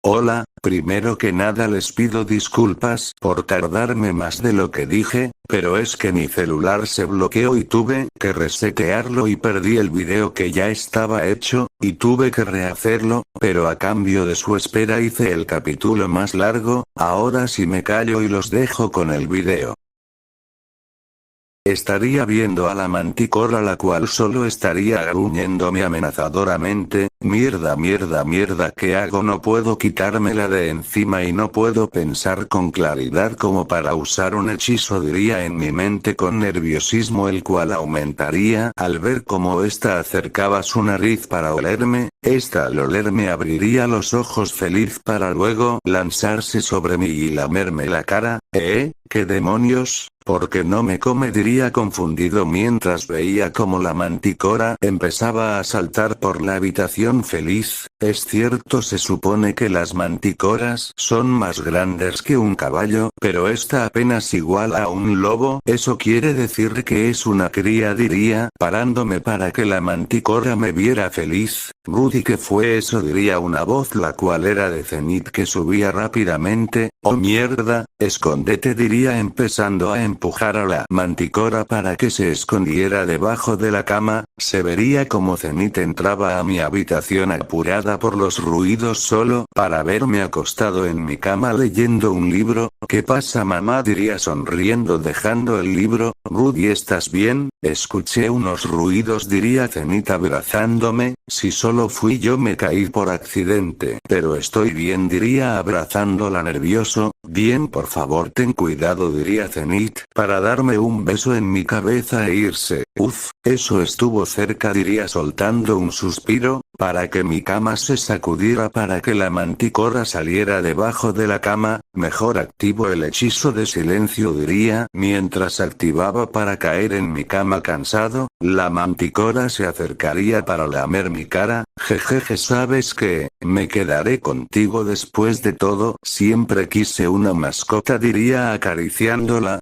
Hola, primero que nada les pido disculpas por tardarme más de lo que dije, pero es que mi celular se bloqueó y tuve que resetearlo y perdí el video que ya estaba hecho, y tuve que rehacerlo, pero a cambio de su espera hice el capítulo más largo. Ahora sí me callo y los dejo con el video. Estaría viendo a la manticora, la cual solo estaría gruñéndome amenazadoramente. Mierda, mierda, mierda, ¿qué hago? No puedo quitármela de encima y no puedo pensar con claridad como para usar un hechizo, diría en mi mente con nerviosismo, el cual aumentaría al ver cómo ésta acercaba su nariz para olerme. Esta al olerme abriría los ojos feliz para luego lanzarse sobre mí y lamerme la cara. ¿Qué demonios? ¿Por qué no me come?, diría confundido mientras veía como la manticora empezaba a saltar por la habitación feliz. Es cierto, se supone que las manticoras son más grandes que un caballo, pero esta apenas igual a un lobo. Eso quiere decir que es una cría, diría, parándome para que la manticora me viera feliz. Rudy, ¿qué fue eso?, diría una voz la cual era de Zenith que subía rápidamente. Oh mierda, escóndete, diría empezando a empujar a la manticora para que se escondiera debajo de la cama. Se vería como Zenith entraba a mi habitación apurada por los ruidos solo para verme acostado en mi cama leyendo un libro. ¿Qué pasa, mamá?, diría sonriendo dejando el libro. Rudy, ¿estás bien? Escuché unos ruidos, diría Zenith abrazándome. Si solo fui yo, me caí por accidente, pero estoy bien, diría abrazándola nervioso. Bien, por favor ten cuidado, diría Zenith, para darme un beso en mi cabeza e irse. Uf, eso estuvo cerca, diría soltando un suspiro, para que mi cama se sacudiera para que la manticora saliera debajo de la cama. Mejor activo el hechizo de silencio, diría mientras activaba para caer en mi cama cansado. La manticora se acercaría para lamer mi cara. Jejeje, ¿sabes qué? Me quedaré contigo después de todo. Siempre quise una mascota, diría acariciándola.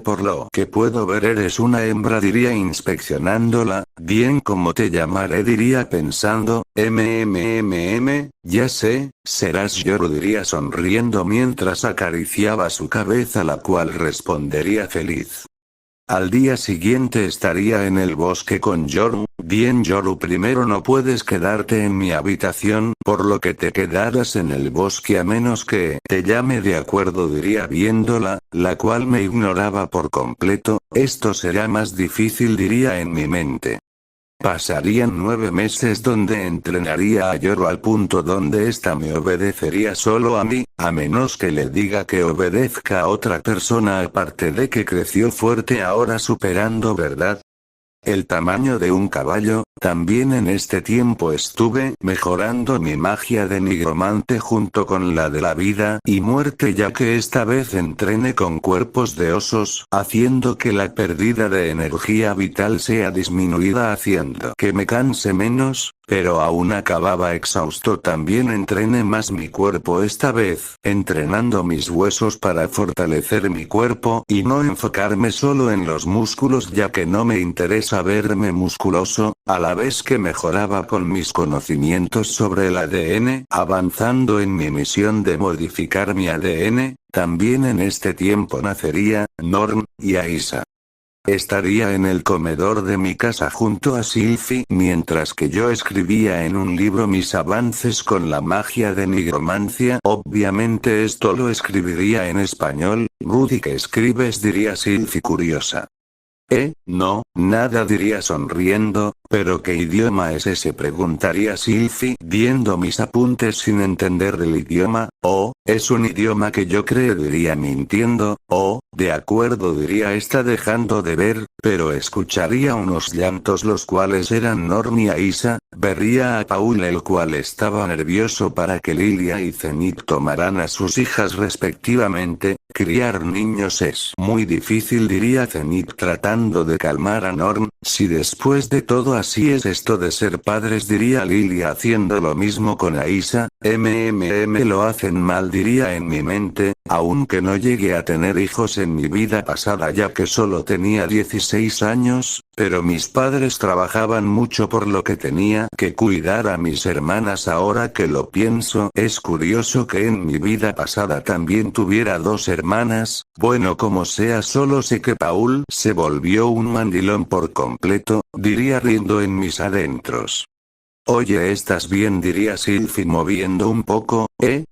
Por lo que puedo ver eres una hembra, diría inspeccionándola. Bien, ¿cómo te llamaré?, diría pensando. Ya sé, serás Yoru, diría sonriendo mientras acariciaba su cabeza, la cual respondería feliz. Al día siguiente estaría en el bosque con Yoru. Bien, Yoru, primero no puedes quedarte en mi habitación, por lo que te quedarás en el bosque a menos que te llame, de acuerdo, diría viéndola, la cual me ignoraba por completo. Esto será más difícil, diría en mi mente. Pasarían 9 meses donde entrenaría a Yoru al punto donde ésta me obedecería solo a mí, a menos que le diga que obedezca a otra persona, aparte de que creció fuerte ahora superando, ¿verdad?, el tamaño de un caballo. También en este tiempo estuve mejorando mi magia de nigromante junto con la de la vida y muerte, ya que esta vez entrené con cuerpos de osos, haciendo que la pérdida de energía vital sea disminuida, haciendo que me canse menos, pero aún acababa exhausto. También entrené más mi cuerpo, esta vez entrenando mis huesos para fortalecer mi cuerpo y no enfocarme solo en los músculos, ya que no me interesa verme musculoso, a la vez que mejoraba con mis conocimientos sobre el ADN, avanzando en mi misión de modificar mi ADN. También en este tiempo nacería Norm y Aisa. Estaría en el comedor de mi casa junto a Sylphie mientras que yo escribía en un libro mis avances con la magia de nigromancia. Obviamente esto lo escribiría en español. Rudy, ¿qué escribes?, diría Sylphie curiosa. No, nada, diría sonriendo. ¿Pero qué idioma es ese?, preguntaría Sylphie viendo mis apuntes sin entender el idioma. Oh, es un idioma que yo creo, diría mintiendo. Oh, de acuerdo, diría esta dejando de ver, pero escucharía unos llantos los cuales eran Norm y Aisa. Vería a Paul, el cual estaba nervioso para que Lilia y Zenith tomaran a sus hijas respectivamente. Criar niños es muy difícil, diría Zenith tratando de calmar a Norm. Si después de todo así es esto de ser padres, diría Lilia haciendo lo mismo con Aisa. Lo hacen mal, diría en mi mente, aunque no llegué a tener hijos en mi vida pasada ya que solo tenía 16 años, pero mis padres trabajaban mucho por lo que tenía que cuidar a mis hermanas. Ahora que lo pienso, es curioso que en mi vida pasada también tuviera dos hermanas. Bueno, como sea, solo sé que Paul se volvió un mandilón por completo, diría riendo en mis adentros. Oye, ¿estás bien?, diría Sylvie moviendo un poco,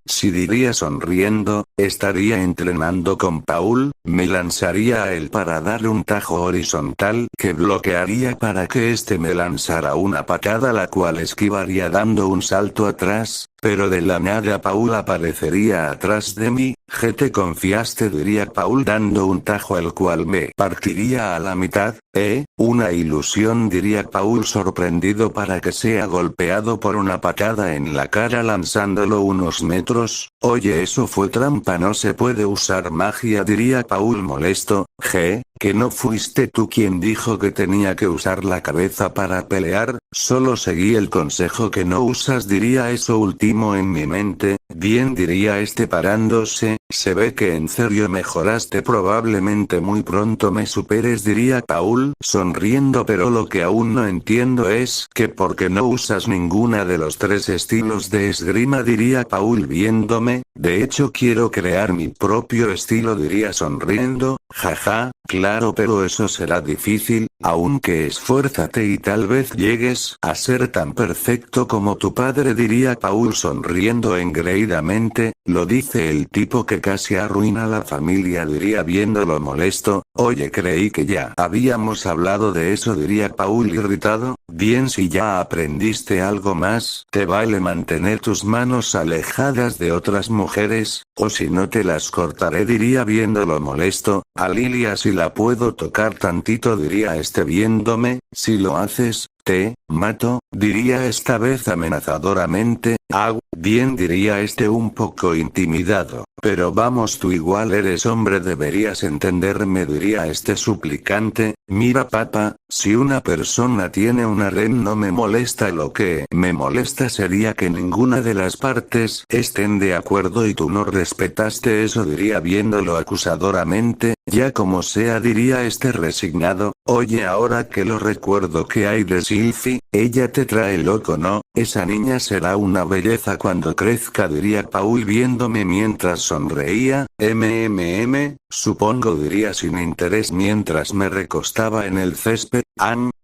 sí, diría sonriendo, estaría entrenando con Paul, me lanzaría a él para darle un tajo horizontal que bloquearía para que este me lanzara una patada la cual esquivaría dando un salto atrás, pero de la nada Paul aparecería atrás de mí. ¿Te confiaste?, diría Paul dando un tajo el cual me partiría a la mitad. Una ilusión, diría Paul sorprendido para que sea golpeado por una patada en la cara lanzándolo unos metros. Oye, eso fue trampa, no se puede usar magia, diría Paul molesto. Que no fuiste tú quien dijo que tenía que usar la cabeza para pelear, solo seguí el consejo que no usas, diría eso último en mi mente. Bien, diría este parándose, se ve que en serio mejoraste, probablemente muy pronto me superes, diría Paul sonriendo, pero lo que aún no entiendo es que por qué no usas ninguna de los tres estilos de esgrima, diría Paul viéndome. De hecho quiero crear mi propio estilo, diría sonriendo. Jaja, claro, pero eso será difícil, aunque esfuérzate y tal vez llegues a ser tan perfecto como tu padre, diría Paul sonriendo engreídamente. Lo dice el tipo que casi arruina la familia, diría viéndolo molesto. Oye, creí que ya habíamos hablado de eso, diría Paul irritado. Bien, si ya aprendiste algo más, te vale mantener tus manos alejadas de otras mujeres, o si no te las cortaré, diría viéndolo molesto. A Lilia si la puedo tocar tantito, diría este viéndome. Si lo haces, te mato, diría esta vez amenazadoramente. Bien, diría este un poco intimidado. Pero vamos, tú igual eres hombre, deberías entenderme, diría este suplicante. Mira papá, si una persona tiene un harén no me molesta, lo que me molesta sería que ninguna de las partes estén de acuerdo y tú no respetaste eso, diría viéndolo acusadoramente. Ya como sea, diría este resignado. Oye, ahora que lo recuerdo, ¿qué hay de Sylvie? Ella te trae loco, ¿no? Esa niña será una belleza cuando crezca, diría Paul viéndome mientras sonreía. Supongo, diría sin interés mientras me recostaba en el césped.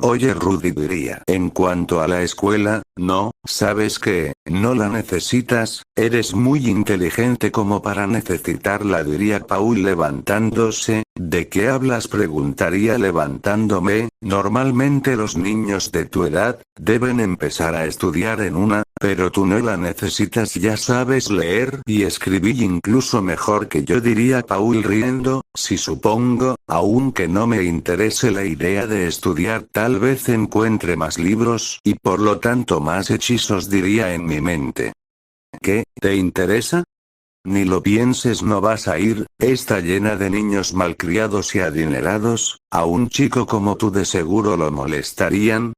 Oye Rudy, diría. En cuanto a la escuela, no, ¿sabes qué? No la necesitas, eres muy inteligente como para necesitarla, diría Paul levantándose. ¿De qué hablas?, preguntaría levantándome. Normalmente los niños de tu edad deben empezar a estudiar en una, pero tú no la necesitas, ya sabes leer y escribir incluso mejor que yo, diría Paul riendo. Sí, supongo, aunque no me interese la idea de estudiar, tal vez encuentre más libros y por lo tanto más hechizos, diría en mi mente. ¿Qué, te interesa? Ni lo pienses, no vas a ir, está llena de niños malcriados y adinerados, a un chico como tú de seguro lo molestarían.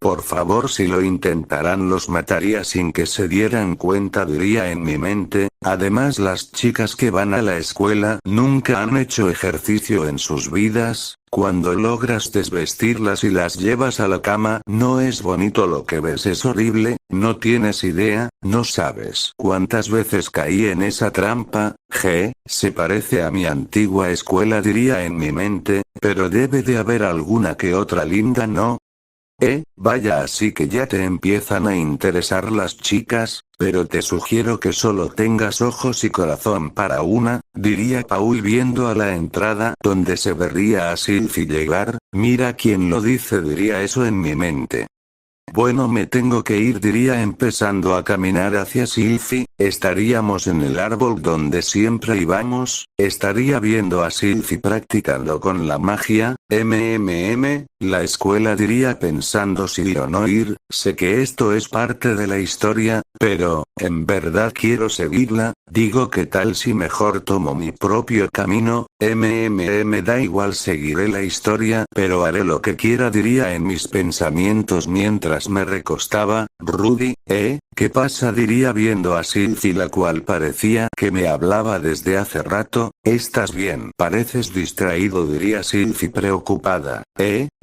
Por favor, si lo intentaran los mataría sin que se dieran cuenta, diría en mi mente. Además, las chicas que van a la escuela nunca han hecho ejercicio en sus vidas. Cuando logras desvestirlas y las llevas a la cama, no es bonito lo que ves, es horrible. No tienes idea, no sabes cuántas veces caí en esa trampa. Se parece a mi antigua escuela, diría en mi mente, pero debe de haber alguna que otra linda, ¿no? Vaya, así que ya te empiezan a interesar las chicas, pero te sugiero que solo tengas ojos y corazón para una, diría Paul viendo a la entrada donde se vería a Sylvie llegar. Mira quién lo dice, diría eso en mi mente. Bueno, me tengo que ir, diría empezando a caminar hacia Sylvie. Estaríamos en el árbol donde siempre íbamos, estaría viendo a Sylvie practicando con la magia. La escuela diría pensando si ir o no ir, sé que esto es parte de la historia, pero, en verdad quiero seguirla, digo que tal si mejor tomo mi propio camino, da igual seguiré la historia, pero haré lo que quiera diría en mis pensamientos mientras me recostaba, Rudy, ¿qué pasa diría viendo a Sylvie la cual parecía que me hablaba desde hace rato, ¿estás bien? Pareces distraído diría Sylvie preocupada,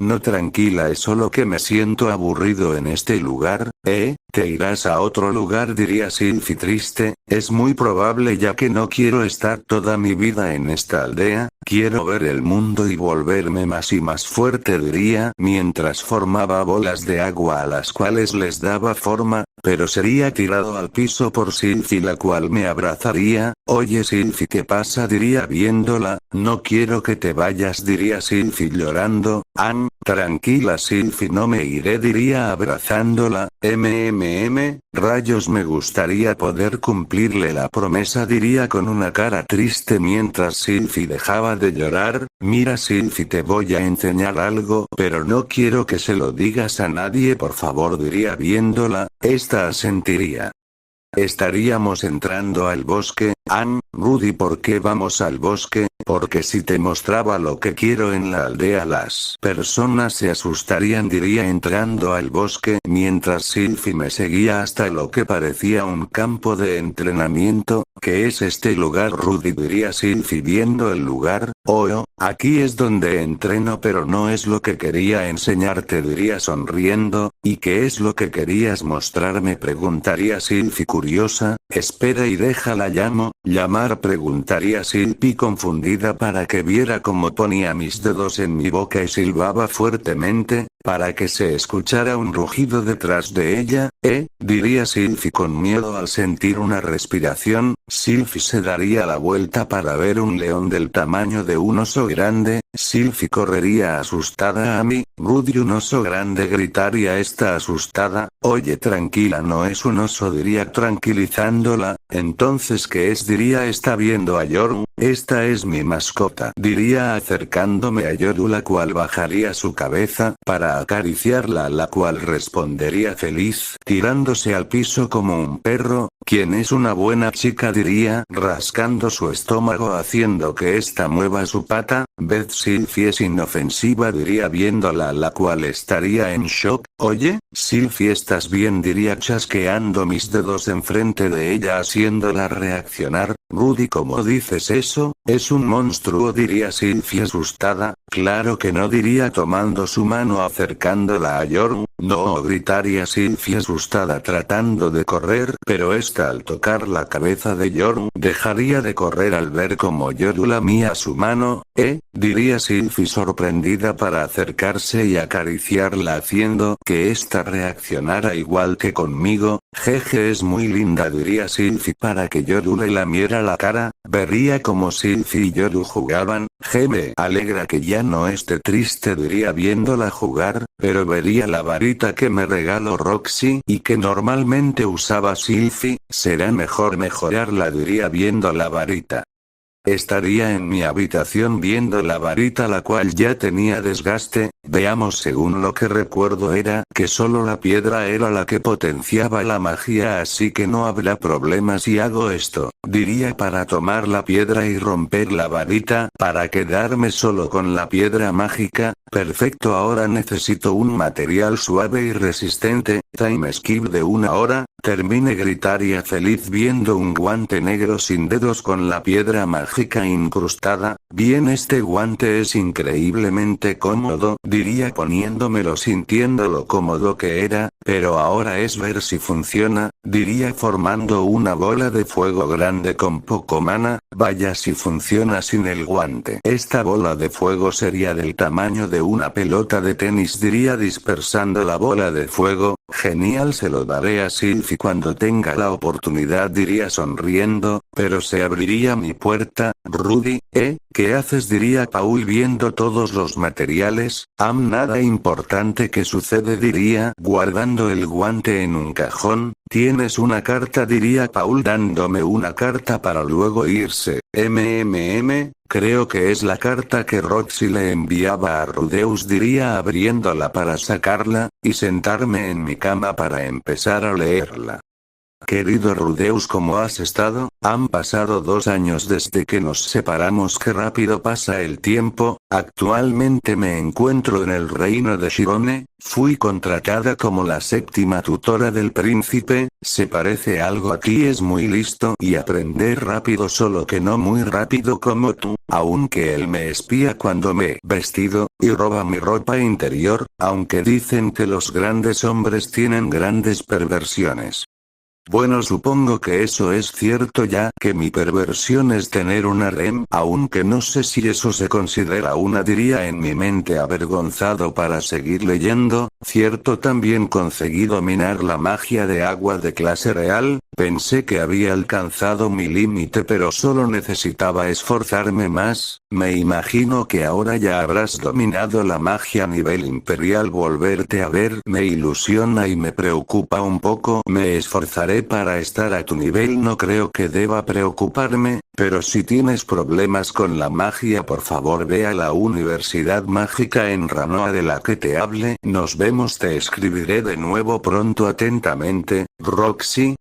no tranquila es solo que me siento aburrido en este lugar, te irás a otro lugar diría Sylvie triste, es muy probable ya que no quiero estar toda mi vida en esta aldea, quiero ver el mundo y volverme más y más fuerte diría mientras formaba bolas de agua a las cuales les daba forma, pero sería tirado al piso por Sylvie la cual me abrazaría, oye Sylvie ¿qué pasa? Diría viéndola, no quiero que te vayas diría Sylvie llorando, tranquila Sylvie no me iré diría abrazándola, rayos me gustaría poder cumplirle la promesa diría con una cara triste mientras Sylvie dejaba de llorar, mira Sylvie te voy a enseñar algo pero no quiero que se lo digas a nadie por favor diría viéndola, esta asentiría. Estaríamos entrando al bosque, Rudy ¿por qué vamos al bosque? Porque si te mostraba lo que quiero en la aldea las personas se asustarían diría entrando al bosque mientras Sylvie me seguía hasta lo que parecía un campo de entrenamiento, ¿qué es este lugar Rudy? Diría Sylvie viendo el lugar, aquí es donde entreno pero no es lo que quería enseñarte diría sonriendo, ¿y qué es lo que querías mostrarme? Preguntaría Sylvie curiosa, espera y déjala llamar preguntaría Sylvie confundida para que viera cómo ponía mis dedos en mi boca y silbaba fuertemente, para que se escuchara un rugido detrás de ella, diría Sylvie con miedo al sentir una respiración, Sylvie se daría la vuelta para ver un león del tamaño de un oso grande, Sylvie correría asustada a mí, Rudy un oso grande gritaría esta asustada, oye tranquila no es un oso diría tranquilizándola, entonces ¿qué es? Diría está viendo a Yoru, esta es mi mascota diría acercándome a Yoru la cual bajaría su cabeza para acariciarla la cual respondería feliz tirándose al piso como un perro, quien es una buena chica diría rascando su estómago haciendo que ésta mueva su pata, Beth Sylvie es inofensiva diría viéndola la cual estaría en shock, oye, Sylvie estás bien diría chasqueando mis dedos enfrente de ella haciéndola reaccionar, Rudy ¿cómo dices eso? Es un monstruo diría Sylvie asustada, claro que no diría tomando su mano acercándola a Yoru, no gritaría Sylvie asustada tratando de correr pero esta al tocar la cabeza de Yoru dejaría de correr al ver como Yoru lamía su mano, diría Sylvie sorprendida para acercarse y acariciarla haciendo que ésta reaccionara igual que conmigo, jeje es muy linda diría Sylvie para que Yoru le lamiera la cara, vería como Sylvie y Yoru jugaban, me alegra que ya no esté triste diría viéndola jugar, pero vería la varita que me regaló Roxy y que normalmente usaba Sylvie, será mejor mejorarla diría viendo la varita. Estaría en mi habitación viendo la varita la cual ya tenía desgaste, veamos según lo que recuerdo era que solo la piedra era la que potenciaba la magia así que no habrá problema si hago esto, diría para tomar la piedra y romper la varita para quedarme solo con la piedra mágica, perfecto ahora necesito un material suave y resistente, time skip de 1 hora, termine gritaría feliz viendo un guante negro sin dedos con la piedra mágica incrustada, bien este guante es increíblemente cómodo, diría poniéndomelo sintiendo lo cómodo que era, pero ahora es ver si funciona, diría formando una bola de fuego grande con poco mana, vaya si funciona sin el guante. Esta bola de fuego sería del tamaño de una pelota de tenis diría dispersando la bola de fuego, genial se lo daré a Sylvie cuando tenga la oportunidad diría sonriendo, pero se abriría mi puerta, Rudy, ¿qué haces? Diría Paul viendo todos los materiales, nada importante que sucede diría guardando el guante en un cajón, tienes una carta diría Paul dándome una carta para luego irse, Creo que es la carta que Roxy le enviaba a Rudeus, diría abriéndola para sacarla, y sentarme en mi cama para empezar a leerla. Querido Rudeus, ¿cómo has estado? Han pasado 2 años desde que nos separamos. Qué rápido pasa el tiempo. Actualmente me encuentro en el reino de Shirone. Fui contratada como la 7ª tutora del príncipe. Se parece algo a ti, es muy listo y aprender rápido, solo que no muy rápido como tú, aunque él me espía cuando me he vestido, y roba mi ropa interior, aunque dicen que los grandes hombres tienen grandes perversiones. Bueno, supongo que eso es cierto, ya que mi perversión es tener una harem, aunque no sé si eso se considera una, diría en mi mente avergonzado para seguir leyendo. Cierto, también conseguí dominar la magia de agua de clase real. Pensé que había alcanzado mi límite, pero solo necesitaba esforzarme más. Me imagino que ahora ya habrás dominado la magia a nivel imperial. Volverte a ver me ilusiona y me preocupa un poco. Me esforzaré para estar a tu nivel. No creo que deba preocuparme, pero si tienes problemas con la magia, por favor ve a la Universidad Mágica en Ranoa de la que te hable. Nos vemos, te escribiré de nuevo pronto. Atentamente, Roxy.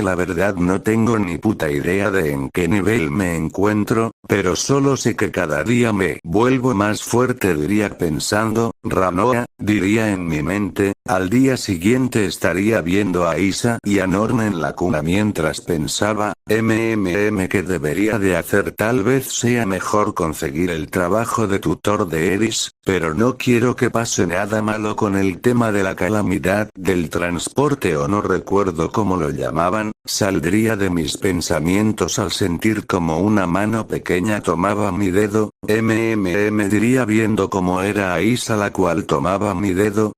La verdad no tengo ni puta idea de en qué nivel me encuentro, pero solo sé que cada día me vuelvo más fuerte, diría pensando. Ranoa, diría en mi mente. Al día siguiente estaría viendo a Isa y a Norma en la cuna mientras pensaba, ¿qué debería de hacer? Tal vez sea mejor conseguir el trabajo de tutor de Eris, pero no quiero que pase nada malo con el tema de la calamidad del transporte, o no recuerdo cómo lo llamaban. Saldría de mis pensamientos al sentir como una mano pequeña tomaba mi dedo. Diría viendo cómo era Aisa la cual tomaba mi dedo.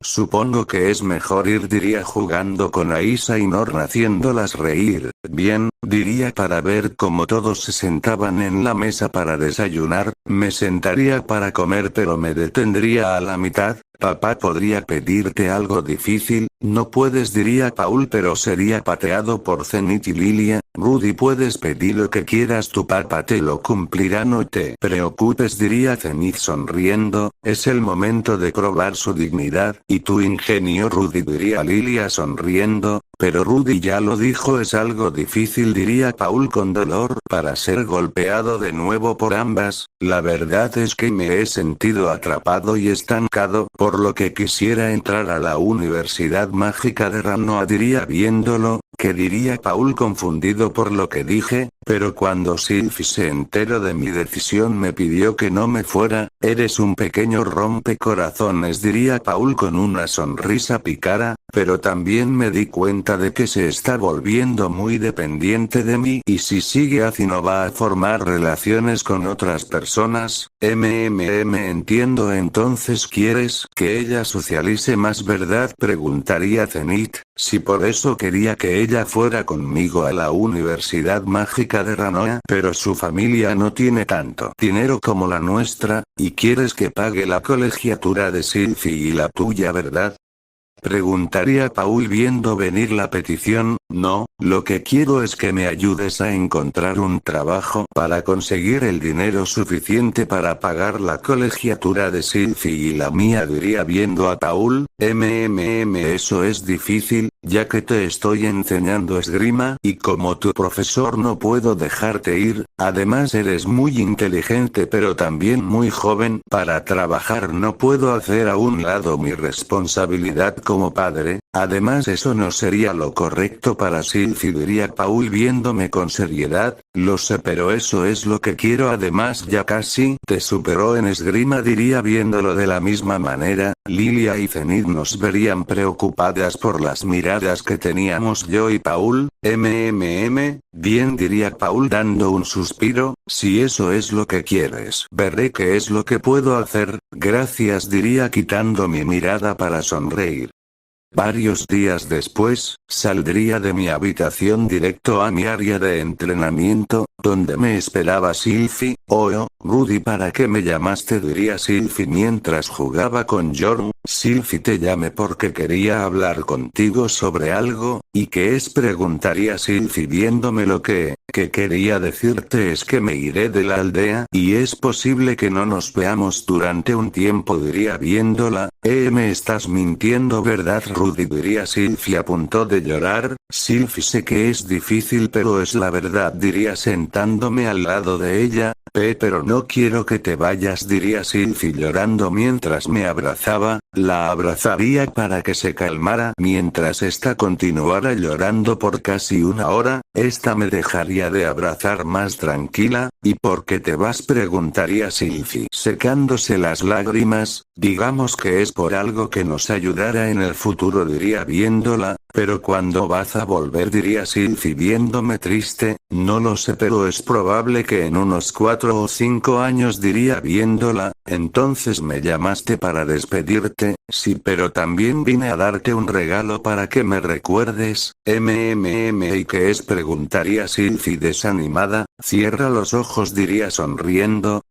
Supongo que es mejor ir, diría jugando con Aisa y Norma haciéndolas reír. Bien, diría para ver cómo todos se sentaban en la mesa para desayunar. Me sentaría para comer, pero me detendría a la mitad. Papá, ¿podría pedirte algo difícil? No puedes, diría Paul, pero sería pateado por Zenith y Lilia. Rudy, puedes pedir lo que quieras, tu papá te lo cumplirá, no te preocupes, diría Zenith sonriendo. Es el momento de probar su dignidad y tu ingenio, Rudy, diría Lilia sonriendo. Pero Rudy ya lo dijo, es algo difícil, diría Paul con dolor, para ser golpeado de nuevo por ambas. La verdad es que me he sentido atrapado y estancado, por lo que quisiera entrar a la Universidad Mágica de Ranoa, diría viéndolo. ¿Qué diría Paul confundido por lo que dije? Pero cuando Sylphie se enteró de mi decisión me pidió que no me fuera. Eres un pequeño rompecorazones, diría Paul con una sonrisa pícara, pero también me di cuenta de que se está volviendo muy dependiente de mí, y si sigue así no va a formar relaciones con otras personas. Entiendo, entonces quieres que ella socialice más, ¿verdad? Preguntaría Zenith. Si por eso quería que ella fuera conmigo a la Universidad Mágica de Ranoa, pero su familia no tiene tanto dinero como la nuestra, y quieres que pague la colegiatura de Sylphie y la tuya, ¿verdad? Preguntaría Paul viendo venir la petición. No, lo que quiero es que me ayudes a encontrar un trabajo para conseguir el dinero suficiente para pagar la colegiatura de Sylphie y la mía, diría viendo a Paul. Eso es difícil, ya que te estoy enseñando esgrima, y como tu profesor no puedo dejarte ir. Además eres muy inteligente pero también muy joven para trabajar. No puedo hacer a un lado mi responsabilidad como padre. Además eso no sería lo correcto para Sylphie, diría Paul viéndome con seriedad. Lo sé, pero eso es lo que quiero. Además ya casi te superó en esgrima, diría viéndolo de la misma manera. Lilia y Zenith nos verían preocupadas por las miradas que teníamos yo y Paul. Bien, diría Paul dando un suspiro. Si eso es lo que quieres, veré qué es lo que puedo hacer. Gracias, diría quitando mi mirada para sonreír. Varios días después, saldría de mi habitación directo a mi área de entrenamiento. donde me esperaba Sylvie. Oh, Rudy, ¿para qué me llamaste?, diría Sylvie mientras jugaba con Jorn. Sylvie, te llamé porque quería hablar contigo sobre algo. ¿Y qué es?, preguntaría Sylvie viéndome. Lo que quería decirte es que me iré de la aldea y es posible que no nos veamos durante un tiempo, diría viéndola. Me estás mintiendo, ¿verdad, Rudy?, diría Sylvie a punto de llorar. Sylvie, sé que es difícil pero es la verdad, diría sentándome al lado de ella. Pero no quiero que te vayas, diría Sylvie llorando mientras me abrazaba. La abrazaría para que se calmara mientras esta continuara llorando por casi una hora. Esta me dejaría de abrazar más tranquila. ¿Y por qué te vas?, preguntaría Sylvie secándose las lágrimas. Digamos que es por algo que nos ayudará en el futuro, diría viéndola. Pero ¿cuándo vas a volver?, diría Sylvie viéndome triste. No lo sé, pero es probable que en unos 4 o 5 años, diría viéndola. Entonces me llamaste para despedirte. Sí, pero también vine a darte un regalo para que me recuerdes. ¿Y qué es?, preguntaría Sylvie desanimada. Cierra los ojos, diría sonriendo.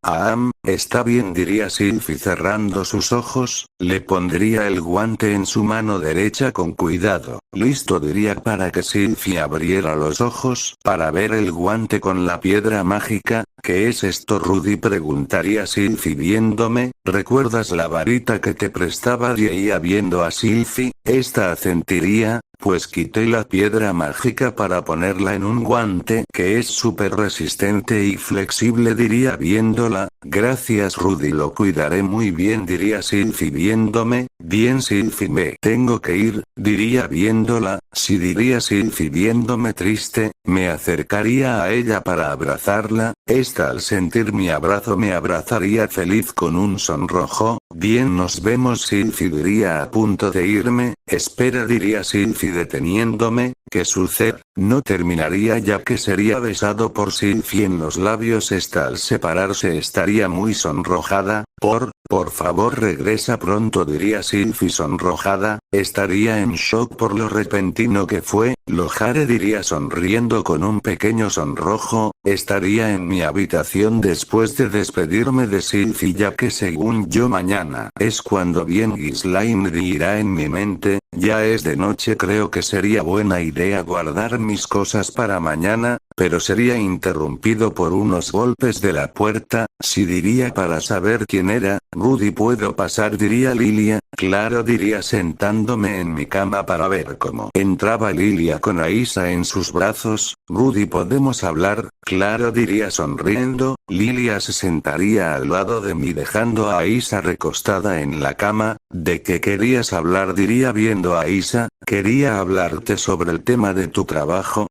Está bien, diría Sylvie cerrando sus ojos. Le pondría el guante en su mano derecha con cuidado. Listo, diría para que Sylvie abriera los ojos para ver el guante con la piedra mágica. ¿Qué es esto, Rudy?, preguntaría Sylvie viéndome. ¿Recuerdas la varita que te prestaba?, diría viendo a Sylvie. Esta asentiría. Pues quité la piedra mágica para ponerla en un guante que es súper resistente y flexible, diría viéndola. Gracias, Rudy, lo cuidaré muy bien, diría Sylvie viéndome. Bien, Sylvie, me tengo que ir, diría viéndola. Sí, diría Sylvie viéndome triste. Me acercaría a ella para abrazarla. Esta, al sentir mi abrazo, me abrazaría feliz con un sonrojo. Bien, nos vemos, Sylvie, diría a punto de irme. Espera, diría Sylvie deteniéndome. ¿Qué sucede? No terminaría ya que sería besado por Sylvie en los labios. Esta, al separarse, estaría muy sonrojada. Por favor, regresa pronto, diría Sylvie sonrojada. Estaría en shock por lo repentino que fue. Lo haré, diría sonriendo con un pequeño sonrojo. Estaría en mi habitación después de despedirme de Sylvie, ya que según yo mañana es cuando bien Ghislaine dirá en mi mente. Ya es de noche, creo que sería buena idea guardar mis cosas para mañana, pero sería interrumpido por unos golpes de la puerta. Sí, diría para saber quién era. Rudy, ¿puedo pasar?, diría Lilia. Claro, diría sentándome en mi cama para ver cómo entraba Lilia con Aisa en sus brazos. Rudy, ¿podemos hablar? Claro, diría sonriendo. Lilia se sentaría al lado de mí dejando a Aisa recostada en la cama. ¿De qué querías hablar?, diría viendo a Aisa. Quería hablarte sobre el tema de tu trabajo.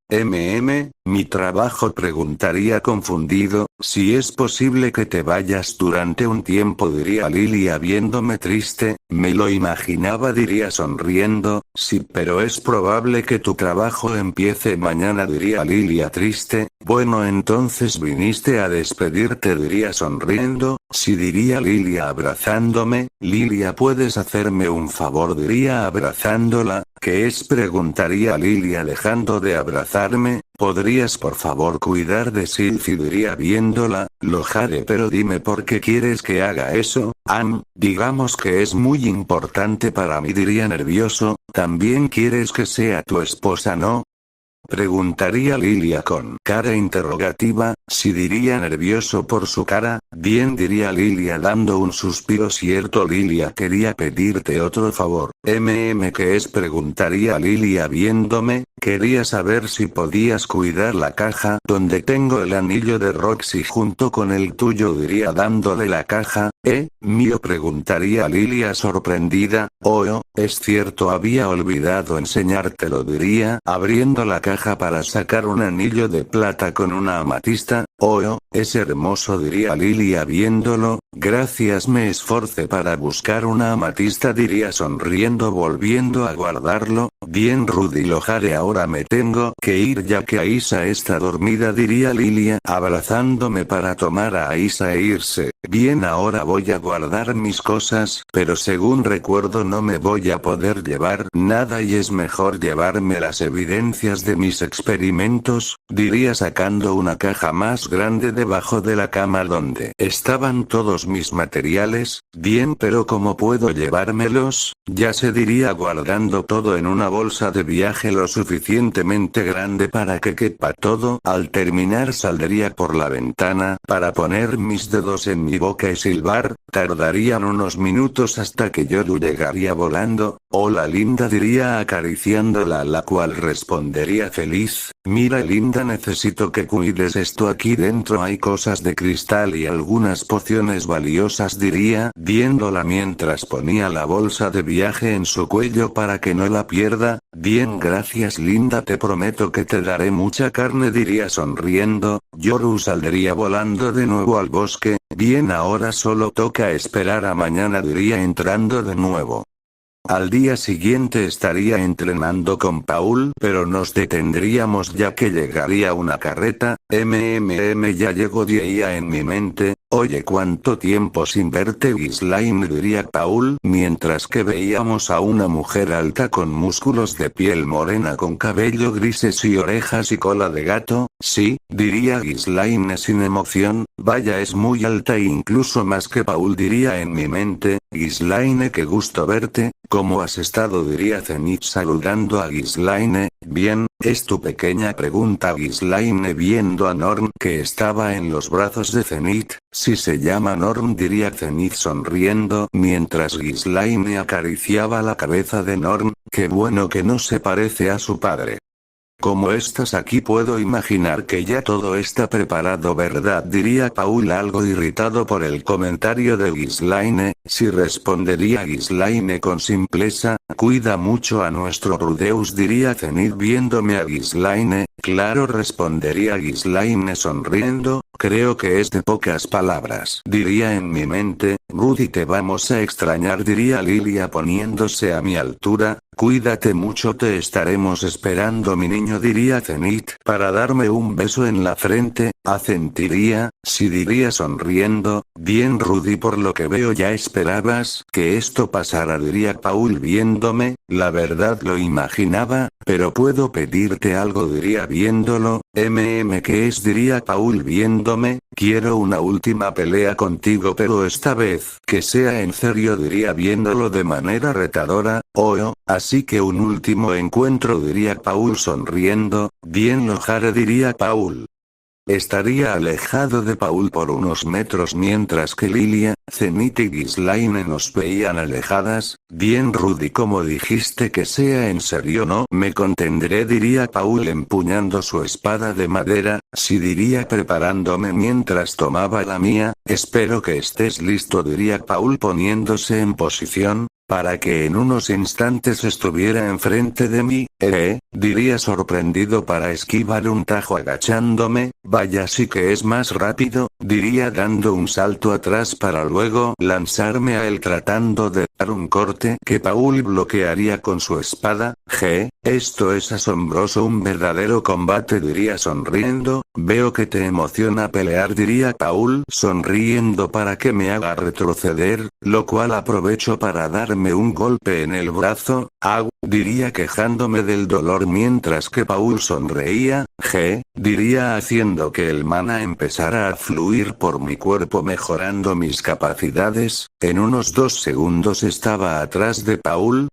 ¿Mi trabajo?, preguntaría confundido. Si es posible que te vayas durante un tiempo, diría Lilia viéndome triste. Me lo imaginaba, diría sonriendo. Sí, pero es probable que tu trabajo empiece mañana, diría Lilia triste. Bueno, entonces viniste a despedirte, diría sonriendo. Sí, diría Lilia abrazándome. Lilia, ¿puedes hacerme un favor?, diría abrazándola. ¿Qué es?, preguntaría Lilia dejando de abrazarme. ¿Podrías por favor cuidar de Sylvie?, diría viéndola. Lo haré, pero dime por qué quieres que haga eso. Digamos que es muy importante para mí, diría nervioso. También quieres que sea tu esposa, ¿no?, preguntaría Lilia con cara interrogativa. Sí, diría nervioso por su cara. Bien, diría Lilia dando un suspiro. Cierto, Lilia, quería pedirte otro favor. ¿Qué es?, preguntaría Lilia viéndome. Quería saber si podías cuidar la caja donde tengo el anillo de Roxy junto con el tuyo, diría dándole la caja. ¿Mío?, preguntaría Lilia sorprendida. Oh, es cierto, había olvidado enseñártelo, diría abriendo la caja para sacar un anillo de plata con una amatista. Oh, es hermoso, diría Lilia viéndolo. Gracias, me esforcé para buscar una amatista, diría sonriendo volviendo a guardarlo. Bien, Rudy, lo haré, ahora me tengo que ir ya que Aisa está dormida, diría Lilia abrazándome para tomar a Aisa e irse. Bien, ahora voy a guardar mis cosas, pero según recuerdo no me voy a poder llevar nada y es mejor llevarme las evidencias de mis experimentos, diría sacando una caja más grande debajo de la cama donde estaban todos mis materiales. Bien, pero ¿cómo puedo llevármelos? Ya se, diría guardando todo en una bolsa de viaje lo suficientemente grande para que quepa todo. Al terminar saldría por la ventana para poner mis dedos en mi boca y silbar. Tardarían unos minutos hasta que Yoru llegaría volando. Hola linda, diría acariciándola, a la cual respondería feliz. Mira linda, necesito que cuides esto, aquí dentro hay cosas de cristal y algunas pociones valiosas, diría viéndola mientras ponía la bolsa de viaje en su cuello para que no la pierda. Bien, gracias linda, te prometo que te daré mucha carne, diría sonriendo. Yoru saldría volando de nuevo al bosque. Bien, ahora solo toca esperar a mañana, diría entrando de nuevo. Al día siguiente estaría entrenando con Paul, pero nos detendríamos ya que llegaría una carreta. Ya llegó, diría en mi mente. Oye, ¿cuánto tiempo sin verte, Ghislaine?, diría Paul mientras que veíamos a una mujer alta con músculos de piel morena con cabello grises y orejas y cola de gato. Sí, diría Ghislaine sin emoción. Vaya, es muy alta e incluso más que Paul, diría en mi mente. Ghislaine, qué gusto verte. ¿Cómo has estado?, diría Zenith saludando a Ghislaine. Bien, es tu pequeña pregunta, Ghislaine viendo a Norm que estaba en los brazos de Zenith. Si se llama Norm, diría Zenith sonriendo mientras Ghislaine acariciaba la cabeza de Norm. Qué bueno que no se parece a su padre. Como estás aquí puedo imaginar que ya todo está preparado, ¿verdad?, diría Paul algo irritado por el comentario de Ghislaine. Sí, respondería Ghislaine con simpleza. Cuida mucho a nuestro Rudeus, diría Zenith viéndome a Ghislaine. Claro, respondería Ghislaine sonriendo. Creo que es de pocas palabras, diría en mi mente. Rudy, te vamos a extrañar, diría Lilia poniéndose a mi altura. Cuídate mucho, te estaremos esperando, mi niño, diría Zenith para darme un beso en la frente. Asentiría, sí, diría sonriendo. Bien, Rudy, por lo que veo ya esperabas que esto pasara, diría Paul viéndome. La verdad lo imaginaba, pero puedo pedirte algo, diría viéndolo. ¿Qué es?, diría Paul viéndome. Quiero una última pelea contigo, pero esta vez que sea en serio, diría viéndolo de manera retadora. Oh, así que un último encuentro, diría Paul sonriendo. Bien, lo haré, diría Paul. Estaría alejado de Paul por unos metros mientras que Lilia, Zenith y Ghislaine nos veían alejadas. Bien, Rudy, como dijiste que sea en serio, no me contendré, diría Paul empuñando su espada de madera. Sí, diría preparándome mientras tomaba la mía. Espero que estés listo, diría Paul poniéndose en posición para que en unos instantes estuviera enfrente de mí. Diría sorprendido para esquivar un tajo agachándome. Vaya, sí que es más rápido, diría dando un salto atrás para luego lanzarme a él tratando de dar un corte que Paul bloquearía con su espada. Esto es asombroso, un verdadero combate, diría sonriendo. Veo que te emociona pelear, diría Paul sonriendo para que me haga retroceder, lo cual aprovecho para darme un golpe en el brazo. Diría quejándome del dolor mientras que Paul sonreía. Diría haciendo que el mana empezara a fluir por mi cuerpo mejorando mis capacidades. En unos 2 segundos estaba atrás de Paul.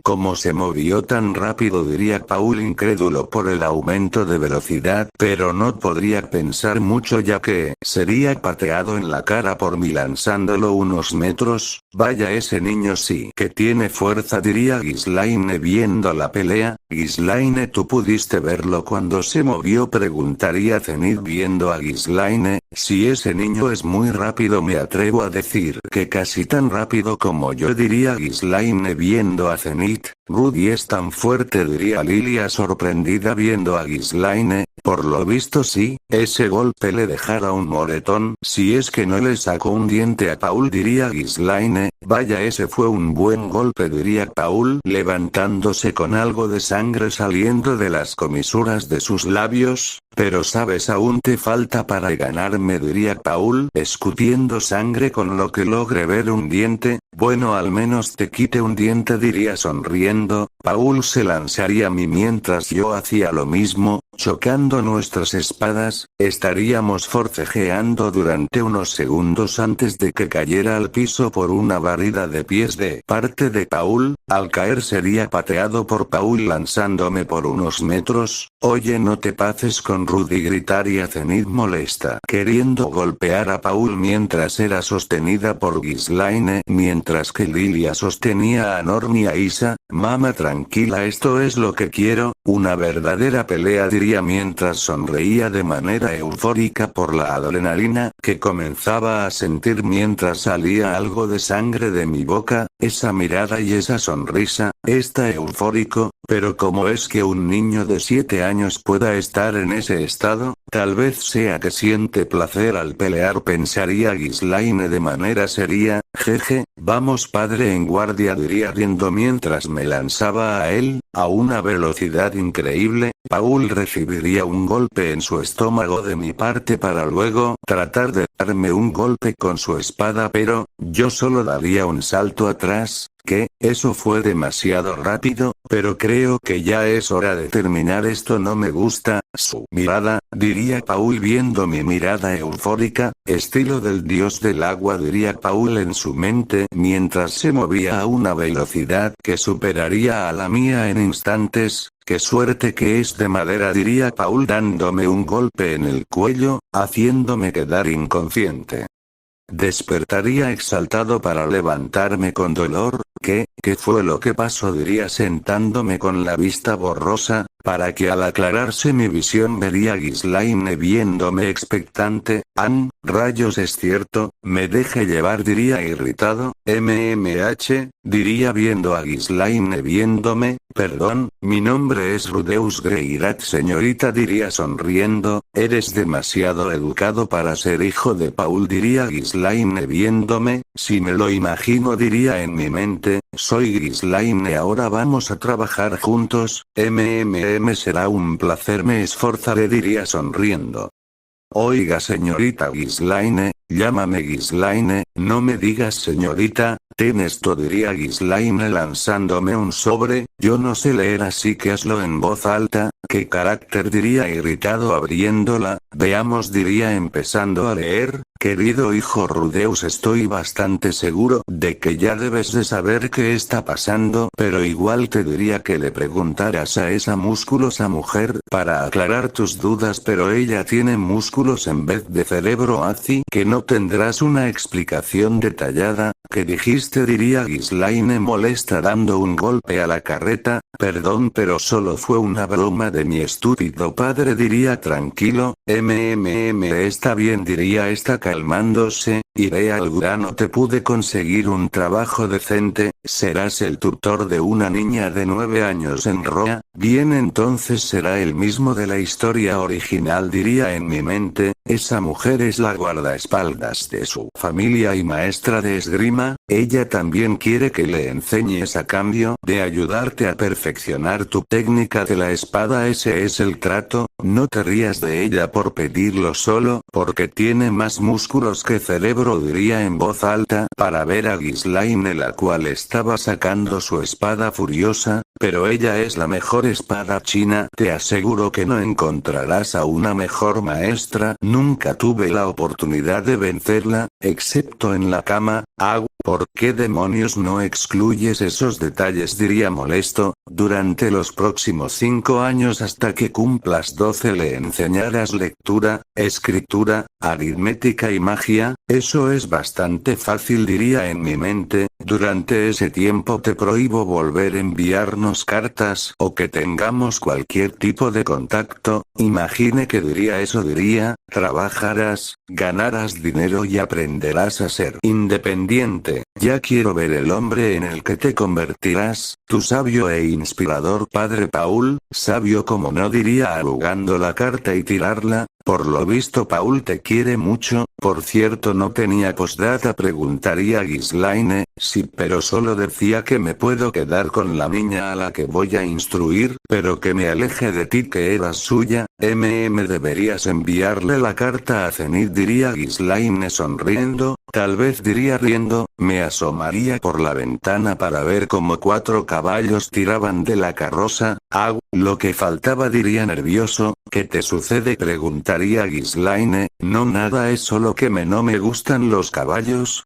¿Cómo se movió tan rápido?, diría Paul incrédulo por el aumento de velocidad, pero no podría pensar mucho ya que sería pateado en la cara por mí lanzándolo unos metros. Vaya, ese niño sí que tiene fuerza, diría Ghislaine viendo la pelea. Ghislaine, ¿tú pudiste verlo cuando se movió?, preguntaría Zenith viendo a Ghislaine. Si ese niño es muy rápido, me atrevo a decir que casi tan rápido como yo, diría Ghislaine viendo a Zenith. Rudy es tan fuerte, diría Lilia sorprendida viendo a Ghislaine. Por lo visto sí, ese golpe le dejará un moretón si es que no le sacó un diente a Paul, diría Ghislaine. Vaya, ese fue un buen golpe, diría Paul, levantándose con algo de sangre saliendo de las comisuras de sus labios. Pero sabes, aún te falta para ganarme, diría Paul, escupiendo sangre con lo que logre ver un diente. Bueno, al menos te quite un diente, diría sonriendo. Paul se lanzaría a mí mientras yo hacía lo mismo, chocando nuestras espadas. Estaríamos forcejeando durante unos segundos antes de que cayera al piso por una barrida de pies de parte de Paul. Al caer sería pateado por Paul lanzándome por unos metros. Oye, no te pases con Rudy, gritaría Zenith molesta, queriendo golpear a Paul mientras era sostenida por Ghislaine, mientras que Lilia sostenía a Norm y a Isa. Mamá, tranquila, esto es lo que quiero, una verdadera pelea, diría mientras sonreía de manera eufórica por la adrenalina que comenzaba a sentir mientras salía algo de sangre de mi boca. Esa mirada y esa sonrisa, está eufórico, pero ¿cómo es que un niño de 7 años pueda estar en ese estado? Tal vez sea que siente placer al pelear, pensaría Ghislaine de manera seria. Jeje, vamos padre en guardia, diría riendo mientras me lanzaba a él, a una velocidad increíble. Paul recibiría un golpe en su estómago de mi parte para luego tratar de darme un golpe con su espada, pero yo solo daría un salto atrás. ¿Qué? Eso fue demasiado rápido, pero creo que ya es hora de terminar esto, no me gusta su mirada, diría Paul viendo mi mirada eufórica, estilo del dios del agua, diría Paul en su mente mientras se movía a una velocidad que superaría a la mía en instantes. Qué suerte que es de madera, diría Paul dándome un golpe en el cuello, haciéndome quedar inconsciente. Despertaría exaltado para levantarme con dolor. ¿Qué fue lo que pasó?, diría sentándome con la vista borrosa, para que al aclararse mi visión vería a Ghislaine viéndome expectante. Rayos, es cierto, me deje llevar, diría irritado. Diría viendo a Ghislaine viéndome. Perdón, mi nombre es Rudeus Greyrat, señorita, diría sonriendo. Eres demasiado educado para ser hijo de Paul, diría Ghislaine viéndome. Si me lo imagino, diría en mi mente. Soy Ghislaine, ahora vamos a trabajar juntos. Será un placer, me esforzaré, diría sonriendo. Oiga, señorita Ghislaine, llámame Ghislaine, no me digas señorita. Ten esto, diría Ghislaine lanzándome un sobre. Yo no sé leer, así que hazlo en voz alta. ¿Qué carácter?, diría irritado abriéndola. Veamos, diría empezando a leer. Querido hijo Rudeus, estoy bastante seguro de que ya debes de saber qué está pasando, pero igual te diría que le preguntaras a esa musculosa mujer para aclarar tus dudas, pero ella tiene músculos en vez de cerebro, así que no tendrás una explicación detallada. ¿Qué dijiste?, diría Ghislaine molesta dando un golpe a la carreta. Perdón, pero solo fue una broma de mi estúpido padre, diría tranquilo. Está bien, diría esta calmándose. Iré al grano, te pude conseguir un trabajo decente, serás el tutor de una niña de 9 años en Roa. Bien, entonces será el mismo de la historia original, diría en mi mente. Esa mujer es la guardaespaldas de su familia y maestra de esgrima. Ella también quiere que le enseñes a cambio de ayudarte a perfeccionar tu técnica de la espada. Ese es el trato. No te rías de ella por pedirlo solo porque tiene más músculos que cerebro, diría en voz alta para ver a Ghislaine, la cual estaba sacando su espada furiosa. Pero ella es la mejor espada china, te aseguro que no encontrarás a una mejor maestra. Nunca tuve la oportunidad de vencerla, excepto en la cama. ¿Por qué demonios no excluyes esos detalles?, diría molesto. Durante los próximos 5 años hasta que cumplas 12 le enseñarás lectura, escritura, aritmética y magia. Eso es bastante fácil, diría en mi mente. Durante ese tiempo te prohíbo volver a enviarnos cartas o que tengamos cualquier tipo de contacto. Imagine que diría eso, diría, trabajarás. ganarás dinero y aprenderás a ser independiente. Ya quiero ver el hombre en el que te convertirás, tu sabio e inspirador padre Paul, sabio como no, diría arrugando la carta y tirarla. Por lo visto Paul te quiere mucho. Por cierto, no tenía postdata, preguntaría Ghislaine. Sí, pero solo decía que me puedo quedar con la niña a la que voy a instruir, pero que me aleje de ti, que eras suya. Deberías enviarle la carta a Zenith, diría Ghislaine sonriendo. Tal vez diría riendo. Me asomaría por la ventana para ver cómo 4 caballos tiraban de la carroza. Lo que faltaba, diría nervioso. ¿Qué te sucede?, preguntaría Ghislaine. No, nada, es solo que no me gustan los caballos.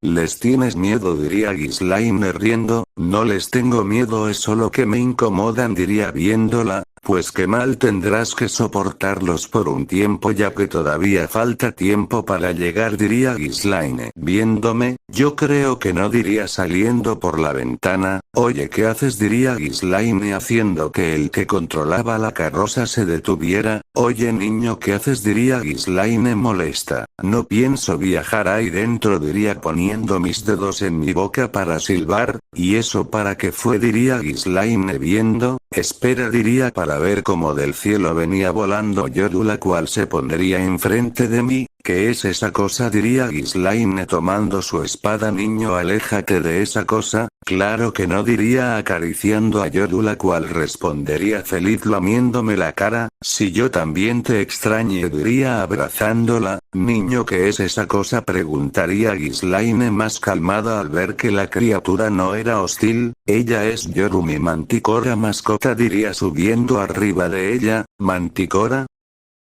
¿Les tienes miedo?, diría Ghislaine riendo. No les tengo miedo, es solo que me incomodan, diría viéndola. Pues qué mal, tendrás que soportarlos por un tiempo, ya que todavía falta tiempo para llegar, diría Ghislaine viéndome. Yo creo que no, diría saliendo por la ventana. Oye, ¿qué haces?, diría Ghislaine haciendo que el que controlaba la carroza se detuviera. Oye niño, ¿qué haces?, diría Ghislaine molesta. No pienso viajar ahí dentro, diría poniendo mis dedos en mi boca para silbar. ¿Y eso para qué fue?, diría Ghislaine viendo. Espera, diría, para ver cómo del cielo venía volando Yoru, la cual se pondría enfrente de mí. ¿Qué es esa cosa?, diría Ghislaine tomando su espada. Niño, aléjate de esa cosa. Claro que no, diría acariciando a Yoru, la cual respondería feliz lamiéndome la cara. Si yo también te extrañe, diría abrazándola. Niño, ¿qué es esa cosa?, preguntaría Ghislaine más calmada al ver que la criatura no era hostil. Ella es Yoru, mi manticora mascota, diría subiendo arriba de ella. ¿Manticora?,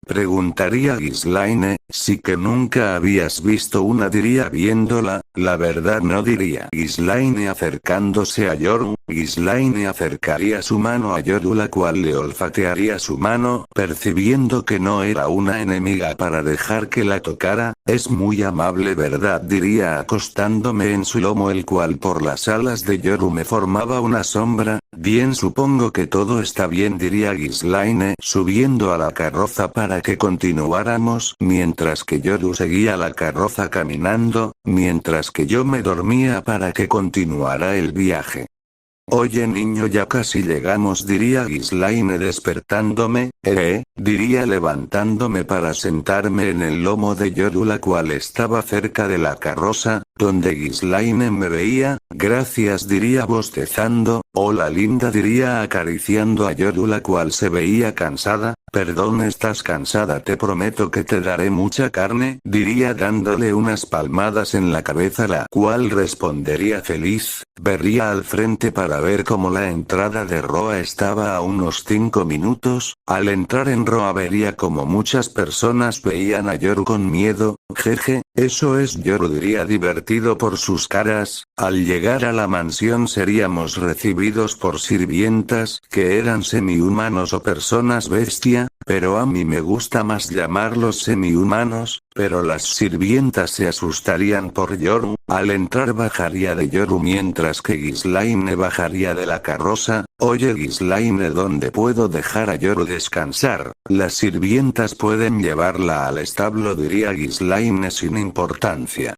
preguntaría Ghislaine. Sí que nunca habías visto una, diría viéndola. La verdad no, diría Ghislaine acercándose a Yoru. Ghislaine acercaría su mano a Yoru, la cual le olfatearía su mano, percibiendo que no era una enemiga para dejar que la tocara. Es muy amable, ¿verdad?, diría acostándome en su lomo, el cual por las alas de Yoru me formaba una sombra. Bien, supongo que todo está bien, diría Ghislaine subiendo a la carroza para que continuáramos, mientras que Yoru seguía la carroza caminando, mientras que yo me dormía para que continuara el viaje. Oye niño, ya casi llegamos, diría Ghislaine despertándome. Diría levantándome para sentarme en el lomo de Yoru, la cual estaba cerca de la carroza, donde Ghislaine me veía. Gracias, diría bostezando. Hola linda, diría acariciando a Yoru, la cual se veía cansada. Perdón, ¿estás cansada? Te prometo que te daré mucha carne, diría dándole unas palmadas en la cabeza, la cual respondería feliz. Vería al frente para ver cómo la entrada de Roa estaba a unos 5 minutos. Al entrar en Roa vería como muchas personas veían a Yoru con miedo. Jeje, eso es Yoru, diría divertido por sus caras. Al llegar a la mansión seríamos recibidos por sirvientas, que eran semi-humanos o personas bestia, pero a mí me gusta más llamarlos semi-humanos. Pero las sirvientas se asustarían por Yoru. Al entrar bajaría de Yoru mientras que Ghislaine bajaría de la carroza. Oye Ghislaine, ¿dónde puedo dejar a Yoru descansar? Las sirvientas pueden llevarla al establo, diría Ghislaine sin importancia.